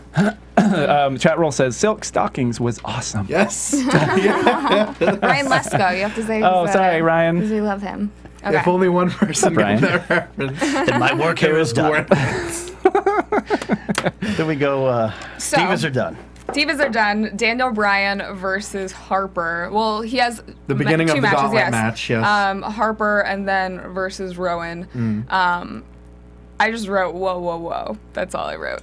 Chat roll says Silk Stockings was awesome. Yes. Ryan Lesko, you have to say. Oh, sorry, Ryan. Because we love him. Okay. If only one person Brian. got that reference. And my work here is done. Then we go, So- Divas are done. Divas are done. Daniel Bryan versus Harper. Well, he has The beginning two of the matches, Gauntlet yes. match, yes. Harper and then versus Rowan. I just wrote whoa, whoa, whoa. That's all I wrote.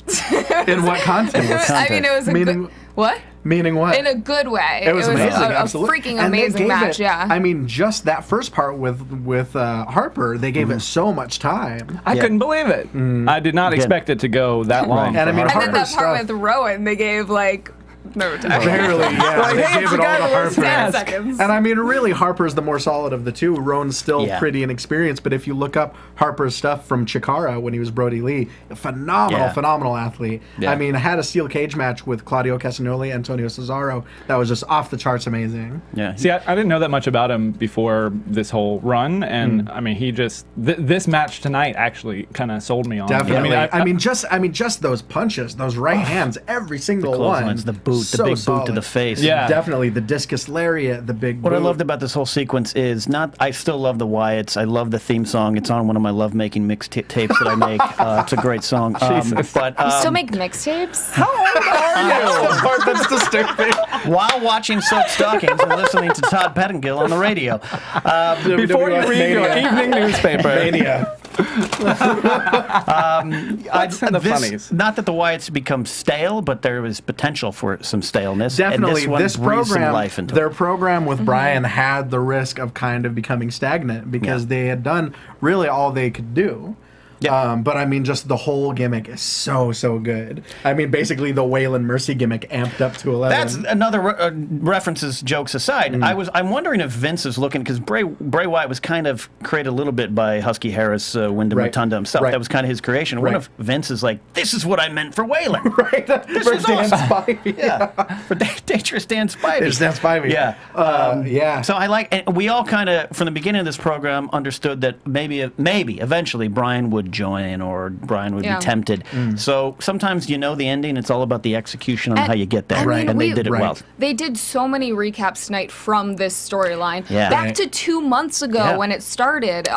In what context? I mean, it was a Meaning- good. What? Meaning what? In a good way. It was amazing, a absolutely. freaking And they amazing gave match, it, yeah. I mean, just that first part with Harper, they gave it so much time. I couldn't believe it. I did not expect it to go that long. And I mean, And then that Harper's part stuff. with Rowan, they gave like no time. Barely, yeah. Like, They hey, gave it's it the guy all to that lives Harper. 10 seconds. And I mean, really, Harper's the more solid of the two. Rowan's still pretty inexperienced, but if you look up Harper's stuff from Chikara when he was Brody Lee, phenomenal athlete. Yeah. I mean, I had a steel cage match with Claudio Castagnoli, Antonio Cesaro. That was just off the charts amazing. Yeah. See, I didn't know that much about him before this whole run, and I mean, he just this match tonight actually kind of sold me on. Definitely. It. I mean, just those punches, those right hands, every single one. Clotheslines, the boot, So the big boot solid. to the face. Yeah. Definitely the discus lariat, the big. What I boot. loved about this whole sequence is I still love the Wyatts. I love the theme song. It's on one of my love-making mixtapes that I make. It's a great song. But You still make mixtapes? That's the part that's disturbing. while watching Silk Stockings and listening to Todd Pettingill on the radio. Before you read your evening newspaper. Mania. What's in the funnies? Not that the Wyatts become stale, but there was potential for some staleness. Definitely, and this breathed some program, life into their it. program with Bryan had the risk of kind of becoming stagnant because they had done really all they could do. Yeah. But I mean, just the whole gimmick is so good. I mean, basically the Waylon Mercy gimmick amped up to 11. That's another references, jokes aside. I'm wondering if Vince is looking because Bray Wyatt was kind of created a little bit by Husky Harris, Wyndham Rotunda himself. That was kind of his creation. I wonder if Vince is like, this is what I meant for Waylon. This for is Dan awesome. Spivey. For Dangerous Dan Spivey. It's Dan Spivey. Yeah. So I like, and we all kind of from the beginning of this program understood that maybe eventually Bryan would join or Bryan would be tempted. So sometimes the ending. It's all about the execution on how you get there. I mean, And they did it well. They did so many recaps tonight from this storyline. Yeah. Back to 2 months ago when it started.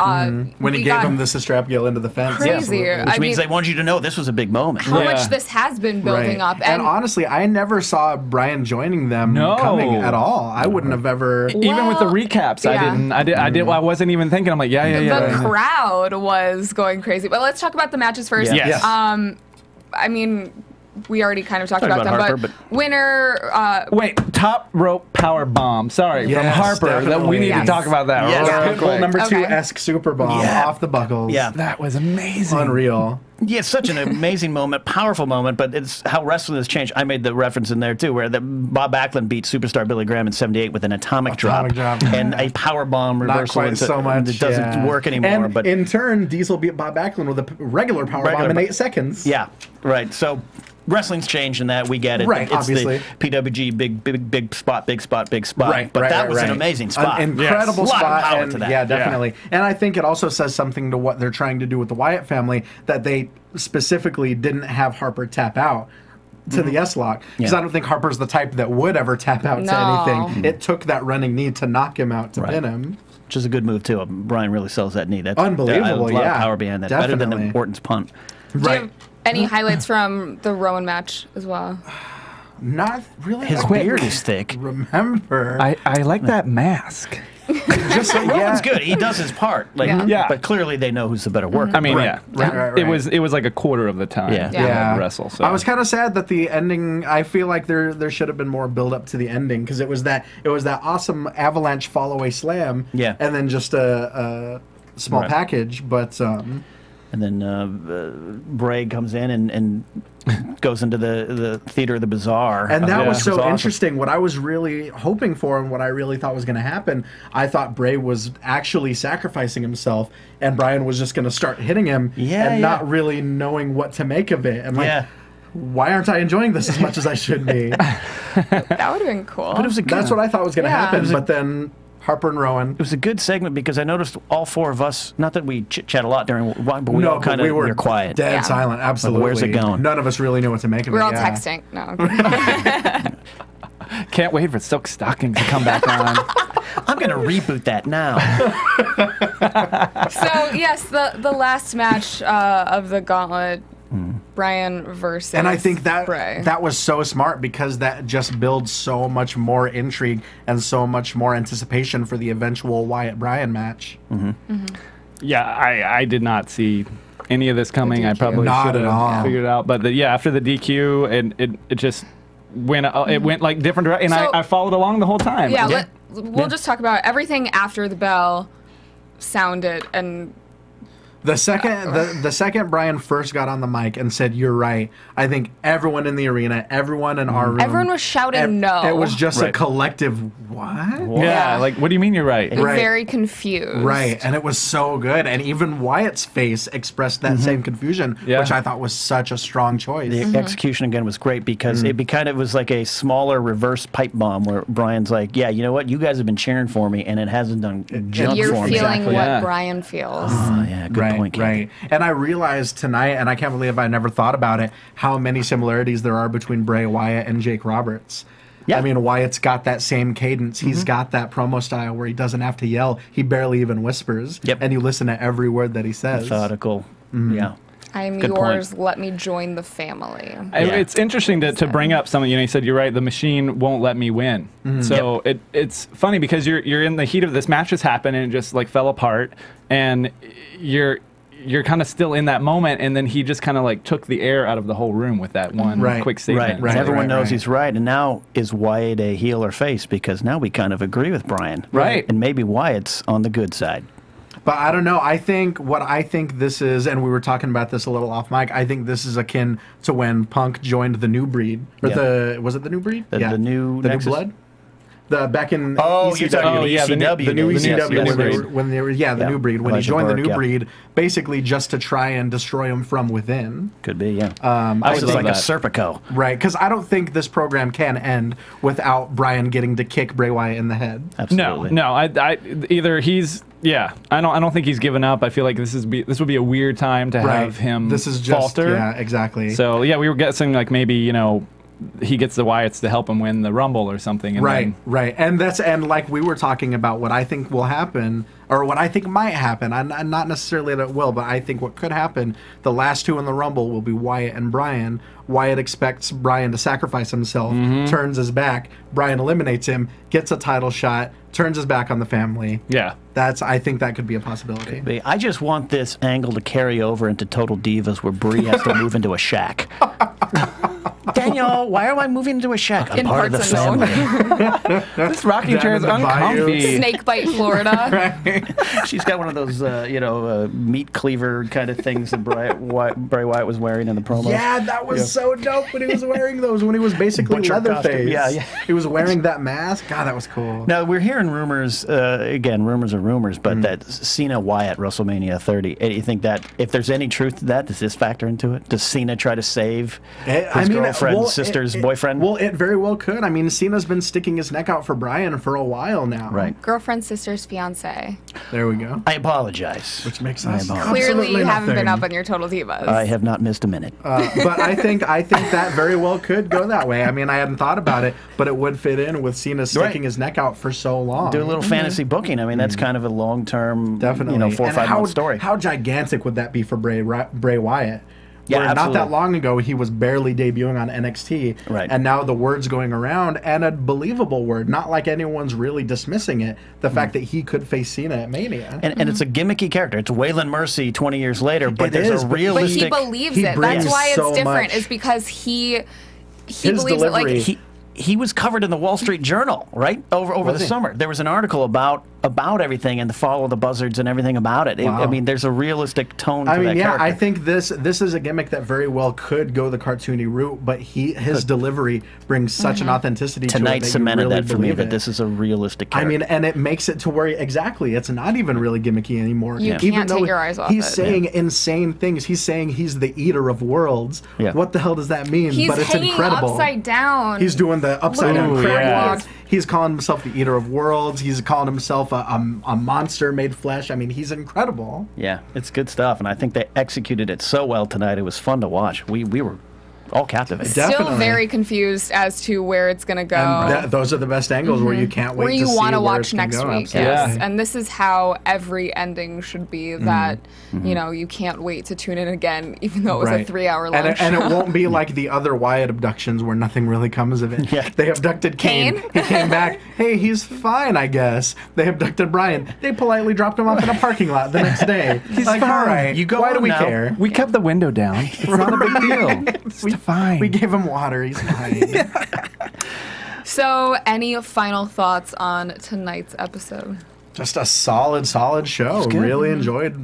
When he gave him the Sister Abigail into the fence. Crazy. Which means they wanted you to know this was a big moment. How much this has been building up. And honestly, I never saw Bryan joining them coming at all. I wouldn't have ever. Even with the recaps, I wasn't even thinking. I'm like, The crowd was going crazy. But let's talk about the matches first. Yeah. Yes. I mean, we already kind of talked about them, Harper, but winner. Wait, top rope power bomb. Sorry, from Harper. That we need to talk about that. Yes. Pitbull number 2-esque super bomb off the buckles. Yeah. That was amazing. Unreal. Yeah, it's such an amazing moment, powerful moment, but it's how wrestling has changed. I made the reference in there, too, where Bob Backlund beat superstar Billy Graham in '78 with an atomic drop. And a power bomb reversal. Not quite so much. It doesn't work anymore. And but in turn, Diesel beat Bob Backlund with a regular power bomb in 8 seconds. Yeah, right. So wrestling's changed in that. We get it. Right, it's obviously. the PWG, big spot. Right, but that was an amazing spot. An incredible spot. A lot of power and to that. Yeah, definitely. And I think it also says something to what they're trying to do with the Wyatt family, that they specifically didn't have Harper tap out to the S-lock. Because I don't think Harper's the type that would ever tap out to anything. It took that running knee to knock him out to pin him. Which is a good move, too. Bryan really sells that knee. That's unbelievable, a lot of power behind that. Better than the Orton's punt. Do you have any highlights from the Rowan match as well? Not really. His beard is thick. Remember. I like that mask. Rowan's good. He does his part. Yeah. But clearly they know who's the better worker. I mean, Right. It was like a quarter of the time. Yeah. Wrestle. So. I was kind of sad that the ending. I feel like there should have been more build up to the ending because it was that awesome avalanche fall away slam. Yeah. And then just a small package, but. And then Bray comes in and goes into the theater of the bizarre. And that was so awesome. interesting. What I was really hoping for and what I really thought was going to happen, I thought Bray was actually sacrificing himself and Bryan was just going to start hitting him not really knowing what to make of it. And why aren't I enjoying this as much as I should be? That would have been cool. But it was That's what I thought was going to happen. But then Harper and Rowan. It was a good segment because I noticed all four of us, not that we chit-chat a lot during, but we all kind of were quiet. Dead silent, absolutely. Like, where's it going? None of us really knew what to make of it. We're all texting. No. Can't wait for Silk Stockings to come back on. I'm going to reboot that now. So, yes, the last match of the Gauntlet, Bryan versus And I think that Bray. that was so smart because that just builds so much more intrigue and so much more anticipation for the eventual Wyatt-Bryan match. Yeah, I did not see any of this coming. I probably Not should at all. have figured it out. But after the DQ, and it just when it went like different directions, and So- I followed along the whole time. Yeah, we'll just talk about everything after the bell sounded, and The second Bryan first got on the mic and said, "You're right," I think everyone in the arena, everyone in our room, everyone was shouting no. It was just a Right. collective what? Yeah, like, what do you mean you're right? Right. Very confused. Right, and it was so good, and even Wyatt's face expressed that same confusion, Yeah. which I thought was such a strong choice. The execution again was great because it kind of was like a smaller reverse pipe bomb where Bryan's like, yeah, you know what? You guys have been cheering for me, and it hasn't done junk You're for me. feeling Exactly, what yeah. Bryan feels. Oh, yeah, good point, Kathy. Right. And I realized tonight, and I can't believe I never thought about it, how many similarities there are between Bray Wyatt and Jake Roberts. Yeah. I mean, Wyatt's got that same cadence. He's got that promo style where he doesn't have to yell. He barely even whispers. Yep. And you listen to every word that he says. Methodical. Yeah. I'm Good point. yours. Let me join the family. It's interesting to bring up something. You said you're right. The machine won't let me win. So it's funny because you're in the heat of this match has happened and it just like fell apart, and you're kind of still in that moment, and then he just kind of like took the air out of the whole room with that one quick statement. Right. And everyone knows right. he's right. And now is Wyatt a heel or face? Because now we kind of agree with Bryan. Right. And maybe Wyatt's on the good side. But I don't know. I think this is, and we were talking about this a little off mic, I think this is akin to when Punk joined the New Breed. Or was it the New Breed? The new The Nexus? New Blood? Back in Oh, ECW. you're talking about ECW. The new days. ECW, Yes, yes, when they yes. were, the New Breed. When he Elijah joined the Burke, New yeah. Breed, basically just to try and destroy him from within. Could be, yeah. I This would is like love a Serpico. Right, because I don't think this program can end without Bryan getting to kick Bray Wyatt in the head. Absolutely. No. I either he's I don't think he's given up. I feel like this would be a weird time to have him This is just falter. yeah, exactly. So we were guessing like maybe he gets the Wyatts to help him win the Rumble or something. And Right, then, right, and like we were talking about what I think will happen, or what I think might happen. I'm not necessarily that it will, but I think what could happen. The last two in the Rumble will be Wyatt and Bryan. Wyatt expects Bryan to sacrifice himself, turns his back. Bryan eliminates him, gets a title shot, turns his back on the family. Yeah. I think that could be a possibility. I just want this angle to carry over into Total Divas where Brie has to move into a shack. Daniel, why am I moving into a shack? I'm In part of the parts unknown. family. This rocking chair is Down in the bayou. uncomfy. Snakebite, Florida. She's got one of those, meat cleaver kind of things that Bray Wyatt was wearing in the promo. Yeah, that was so dope when he was wearing those. When he was basically Butcher Leatherface. costume. Yeah. He was wearing that mask. God, that was cool. Now, we're hearing rumors, again, rumors are rumors, but that Cena Wyatt WrestleMania 30, do you think that if there's any truth to that, does this factor into it? Does Cena try to save his girlfriend, sister's boyfriend? Well, it very well could. I mean, Cena's been sticking his neck out for Bryan for a while now. Right. Girlfriend, sister's fiance. There we go. I apologize. Which makes sense. Clearly, you haven't been up on your Total Divas. I have not missed a minute. But I think that very well could go that way. I mean, I hadn't thought about it, but it would fit in with Cena sticking his neck out for so long. Do a little fantasy booking. I mean, that's kind of a long-term, Definitely. 4 or 5 month story. How gigantic would that be for Bray Wyatt? Yeah, Where not absolutely. that long ago he was barely debuting on NXT, Right. and now the word's going around, and a believable word, not like anyone's really dismissing it, the fact that he could face Cena at Mania. And it's a gimmicky character. It's Waylon Mercy 20 years later, but It there's is, a but But realistic... he believes he it. That's brings why it's so different. much. Is because he His believes it. Like delivery. He was covered in the Wall Street Journal, right? Over Was the he? summer. There was an article about everything and the fall of the Buzzards and everything about it. Wow. I mean, there's a realistic tone to I mean, that yeah, character. I think this is a gimmick that very well could go the cartoony route, but his delivery brings such an authenticity to it. Tonight that you cemented really that for me, believe that it. this is a realistic I character. mean, and it makes it to where exactly it's not even really gimmicky anymore. You Even can't though take your eyes off he's it. saying insane things. He's saying he's the eater of worlds. Yeah. What the hell does that mean? he's but it's hanging incredible. upside down. He's doing the upside down Ooh, crab yeah. walk. He's calling himself the eater of worlds. He's calling himself a monster made flesh. I mean, he's incredible. yeah, it's good stuff, and I think they executed it so well tonight. It was fun to watch. We were all captivated. Still Definitely. very confused as to where it's going to go. And those are the best angles where you can't wait where to you see want to where watch it's gonna next go. week. Absolutely. Yes. Yeah. And this is how every ending should be that, you can't wait to tune in again, even though it was a Right. 3-hour long And show. it won't be like the other Wyatt abductions where nothing really comes of it. Yeah. They abducted Kane. Kane? He came back. Hey, he's fine, I guess. They abducted Bryan. They politely dropped him off in a parking lot the next day. He's like, fine. all right, You go why do on we now. care? We kept the window down. It's not a big deal. We fine. We gave him water. He's fine. So, any final thoughts on tonight's episode? Just a solid show. Really enjoyed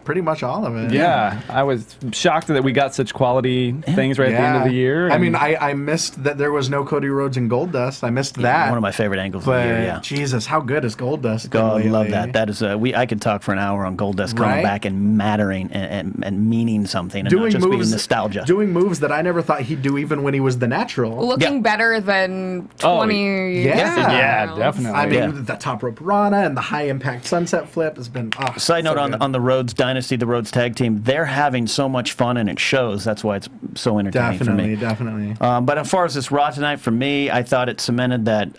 pretty much all of it. Yeah, I was shocked that we got such quality things right at the end of the year. I mean, I missed that there was no Cody Rhodes and Goldust. I missed that. One of my favorite angles of the year. Yeah. Jesus, how good is Goldust? God, I love that. That is I could talk for an hour on Goldust coming back and mattering and meaning something, and not just being nostalgia. Doing moves that I never thought he'd do, even when he was the natural. Looking better than 20 years ago. Yeah, definitely. I mean, the top rope Rana and the high impact sunset flip has been. Side note on the Rhodes Dynasty, the Rhodes tag team, they're having so much fun and it shows. That's why it's so entertaining for me. Definitely. But as far as this Raw tonight, for me, I thought it cemented that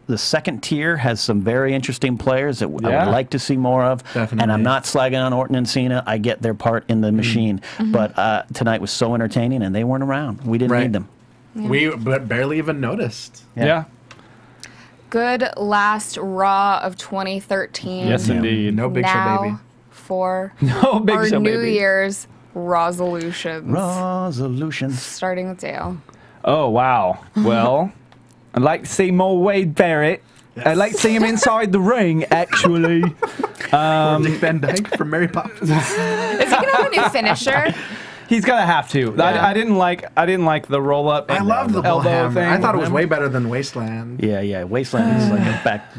the second tier has some very interesting players that I would like to see more of. Definitely. And I'm not slagging on Orton and Cena. I get their part in the machine. But tonight was so entertaining and they weren't around. We didn't need them. Yeah. We barely even noticed. Yeah. Good last Raw of 2013. Yes, indeed. No Big Show baby. For No Big our Show New baby. Year's resolutions. Resolutions. Starting with Dale. Oh, wow. Well, I'd like to see more Wade Barrett. I'd like to see him inside the ring, actually. Dick Van Dyke from Mary Poppins. Is he going to have a new finisher? He's gonna have to. Yeah. I didn't like the roll up. I love the elbow elbow thing. I thought it was way better than Wasteland. Yeah. Wasteland is like a back.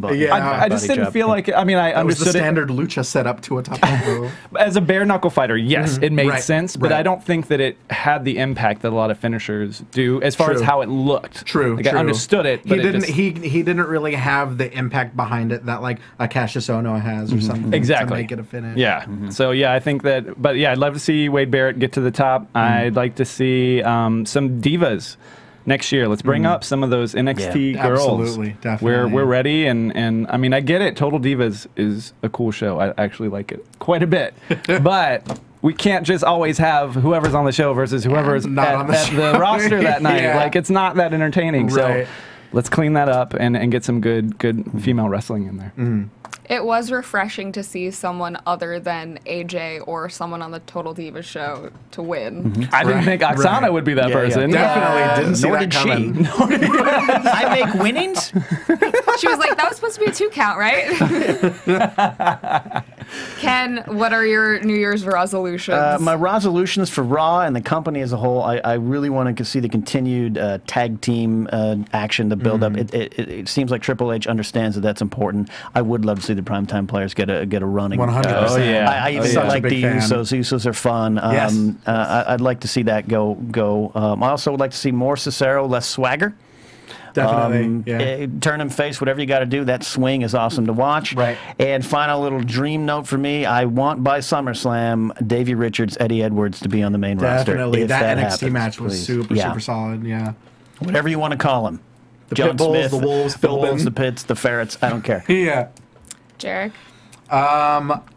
I just didn't feel like. I mean, I That was the understood it standard lucha setup to a top rope move. as a bare knuckle fighter. Yes, it made Right, sense, but right. I don't think that it had the impact that a lot of finishers do, as far as True. how it looked. True. Like I understood it, but He didn't. It just, He didn't really have the impact behind it that like a Cassius Ohno has or something. Exactly. To make it a finish. Yeah. So yeah, I think that. But yeah, I'd love to see Wade Barrett get to the top. I'd like to see some divas next year. Let's bring up some of those NXT girls. Absolutely, definitely. We're ready, and I mean, I get it. Total Divas is a cool show. I actually like it quite a bit, but we can't just always have whoever's on the show versus whoever's Not on the at show. the roster that night. Yeah. Like it's not that entertaining. Right. So let's clean that up and get some good female wrestling in there. It was refreshing to see someone other than AJ or someone on the Total Divas show to win. I didn't think Oksana would be that person. Definitely didn't see Nor that did she. coming. I make winnings. She was like, that was supposed to be a 2 count, right? Ken, what are your New Year's resolutions? My resolutions for Raw and the company as a whole, I really want to see the continued tag team action, the build up. It seems like Triple H understands that that's important. I would love to see the primetime players get a run. 100%. Oh, yeah. I even Such a like big the fan. Usos. The Usos are fun. Yes. I'd like to see that go. I also would like to see more Cesaro, less swagger. Definitely. Turn him face, whatever you got to do. That swing is awesome to watch. Right. And final little dream note for me: I want by SummerSlam Davey Richards, Eddie Edwards to be on the main roster. Definitely. If That NXT happens, match was please. super solid. Yeah. Whatever you want to call them. The John Pit Bulls, Smith, the Wolves, the Wolves, Philbin. the Pits, the Ferrets. I don't care. Yeah. Jarek?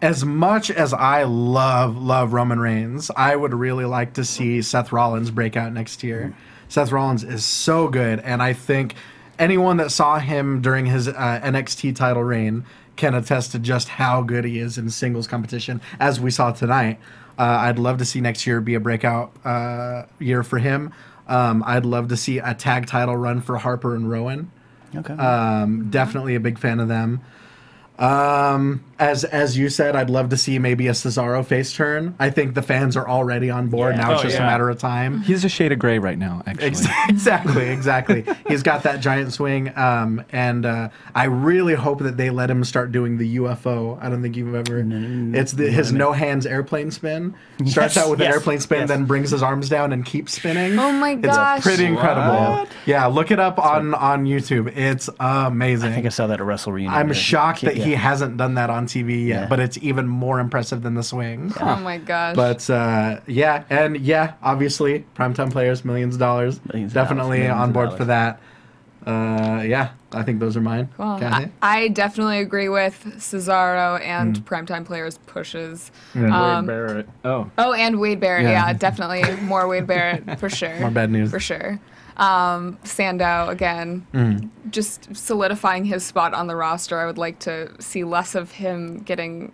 As much as I love Roman Reigns, I would really like to see Seth Rollins break out next year. Seth Rollins is so good, and I think anyone that saw him during his NXT title reign can attest to just how good he is in singles competition, as we saw tonight. I'd love to see next year be a breakout year for him. I'd love to see a tag title run for Harper and Rowan. Okay. Definitely a big fan of them. As you said, I'd love to see maybe a Cesaro face turn. I think the fans are already on board. Yeah. Now it's Oh, just a yeah. matter of time. He's a shade of gray right now, actually. Exactly. He's got that giant swing, and I really hope that they let him start doing the UFO. I don't think you've ever. It's his no hands airplane spin. Starts out with an airplane spin, then brings his arms down and keeps spinning. Oh my gosh. It's pretty incredible. What? Yeah, look it up on YouTube. It's amazing. I think I saw that at Wrestle Reunion. I'm shocked that he Yeah. hasn't done that on TV yet, Yeah. but it's even more impressive than the swing. Oh my gosh. But obviously, primetime players, millions of dollars. Millions of Definitely dollars, millions on of board dollars. for that. I think those are mine. Well, Cathy? I definitely agree with Cesaro and primetime players pushes. Wade Barrett. Oh. Oh, and Wade Barrett. Yeah. Yeah, definitely more Wade Barrett for sure. More bad news. For sure. Sandow again, just solidifying his spot on the roster. I would like to see less of him getting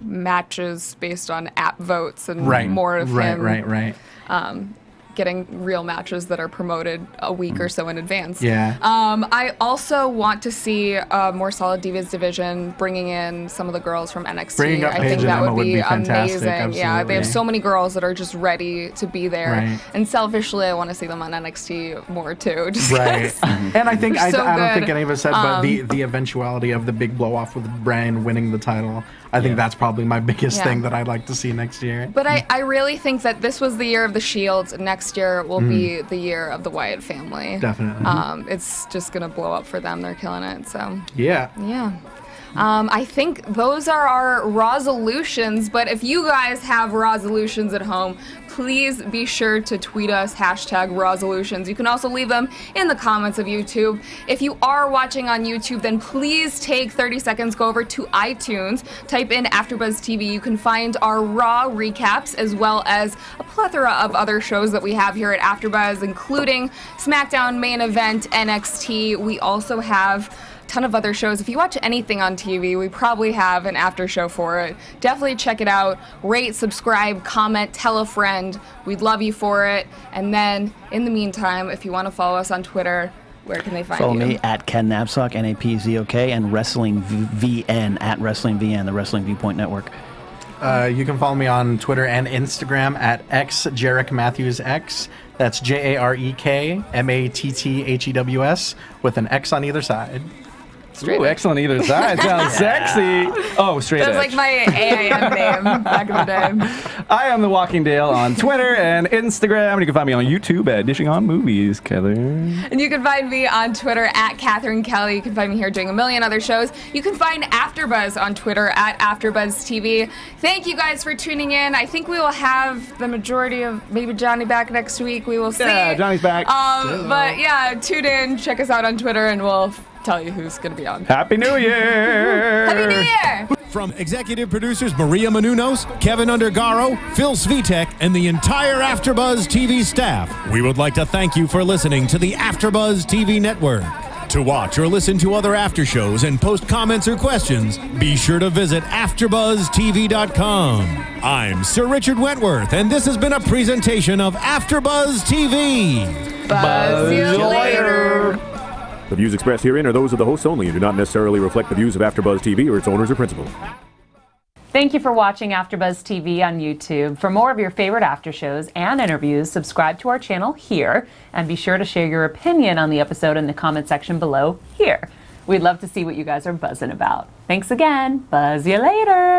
matches based on app votes and more of him. Right. getting real matches that are promoted a week or so in advance. Yeah. I also want to see a more solid Divas division, bringing in some of the girls from NXT. Bringing up I Paige think and that Emma would be fantastic, amazing. Yeah, they have absolutely. so many girls that are just ready to be there. Right. And selfishly, I want to see them on NXT more too. Just Right. 'cause And I think they're so I don't good. think any of us said, but the eventuality of the big blow off with Bryan winning the title, I think that's probably my biggest thing that I'd like to see next year. But I really think that this was the year of the Shields. Next year will be the year of the Wyatt family. Definitely. It's just gonna blow up for them. They're killing it. So Yeah. yeah. I think those are our resolutions, but if you guys have resolutions at home, please be sure to tweet us, #resolutions. You can also leave them in the comments of YouTube. If you are watching on YouTube, then please take 30 seconds, go over to iTunes, type in AfterBuzz TV. You can find our Raw recaps as well as a plethora of other shows that we have here at AfterBuzz, including SmackDown Main Event, NXT. We also have ton of other shows. If you watch anything on TV, we probably have an after show for it. Definitely check it out. Rate, subscribe, comment, tell a friend. We'd love you for it. And then, in the meantime, if you want to follow us on Twitter, where can they find you? Follow me at Ken Napzok, Napzok, and Wrestling VN at Wrestling VN, the Wrestling Viewpoint Network. You can follow me on Twitter and Instagram at Jarek Matthews X. That's JarekMatthews with an X on either side. Ooh, excellent either side. Sounds sexy. Oh, straight That was edge. like my AIM name back in the day. I am the Walking Dale on Twitter and Instagram. And you can find me on YouTube at Dishing on Movies, Kelly. And you can find me on Twitter at Catherine Kelley. You can find me here doing a million other shows. You can find AfterBuzz on Twitter at AfterBuzz TV. Thank you guys for tuning in. I think we will have the majority of maybe Johnny back next week. We will see. Yeah, Johnny's back. But yeah, tune in, check us out on Twitter, and we'll tell you who's going to be on. Happy New Year! Happy New Year! From executive producers Maria Menounos, Kevin Undergaro, Phil Svitek, and the entire AfterBuzz TV staff, we would like to thank you for listening to the AfterBuzz TV network. To watch or listen to other after shows and post comments or questions, be sure to visit AfterBuzzTV.com. I'm Sir Richard Wentworth, and this has been a presentation of AfterBuzz TV. Buzz you later. The views expressed herein are those of the hosts only and do not necessarily reflect the views of AfterBuzz TV or its owners or principals. Thank you for watching AfterBuzz TV on YouTube. For more of your favorite after shows and interviews, subscribe to our channel here, and be sure to share your opinion on the episode in the comment section below here. We'd love to see what you guys are buzzing about. Thanks again. Buzz you later.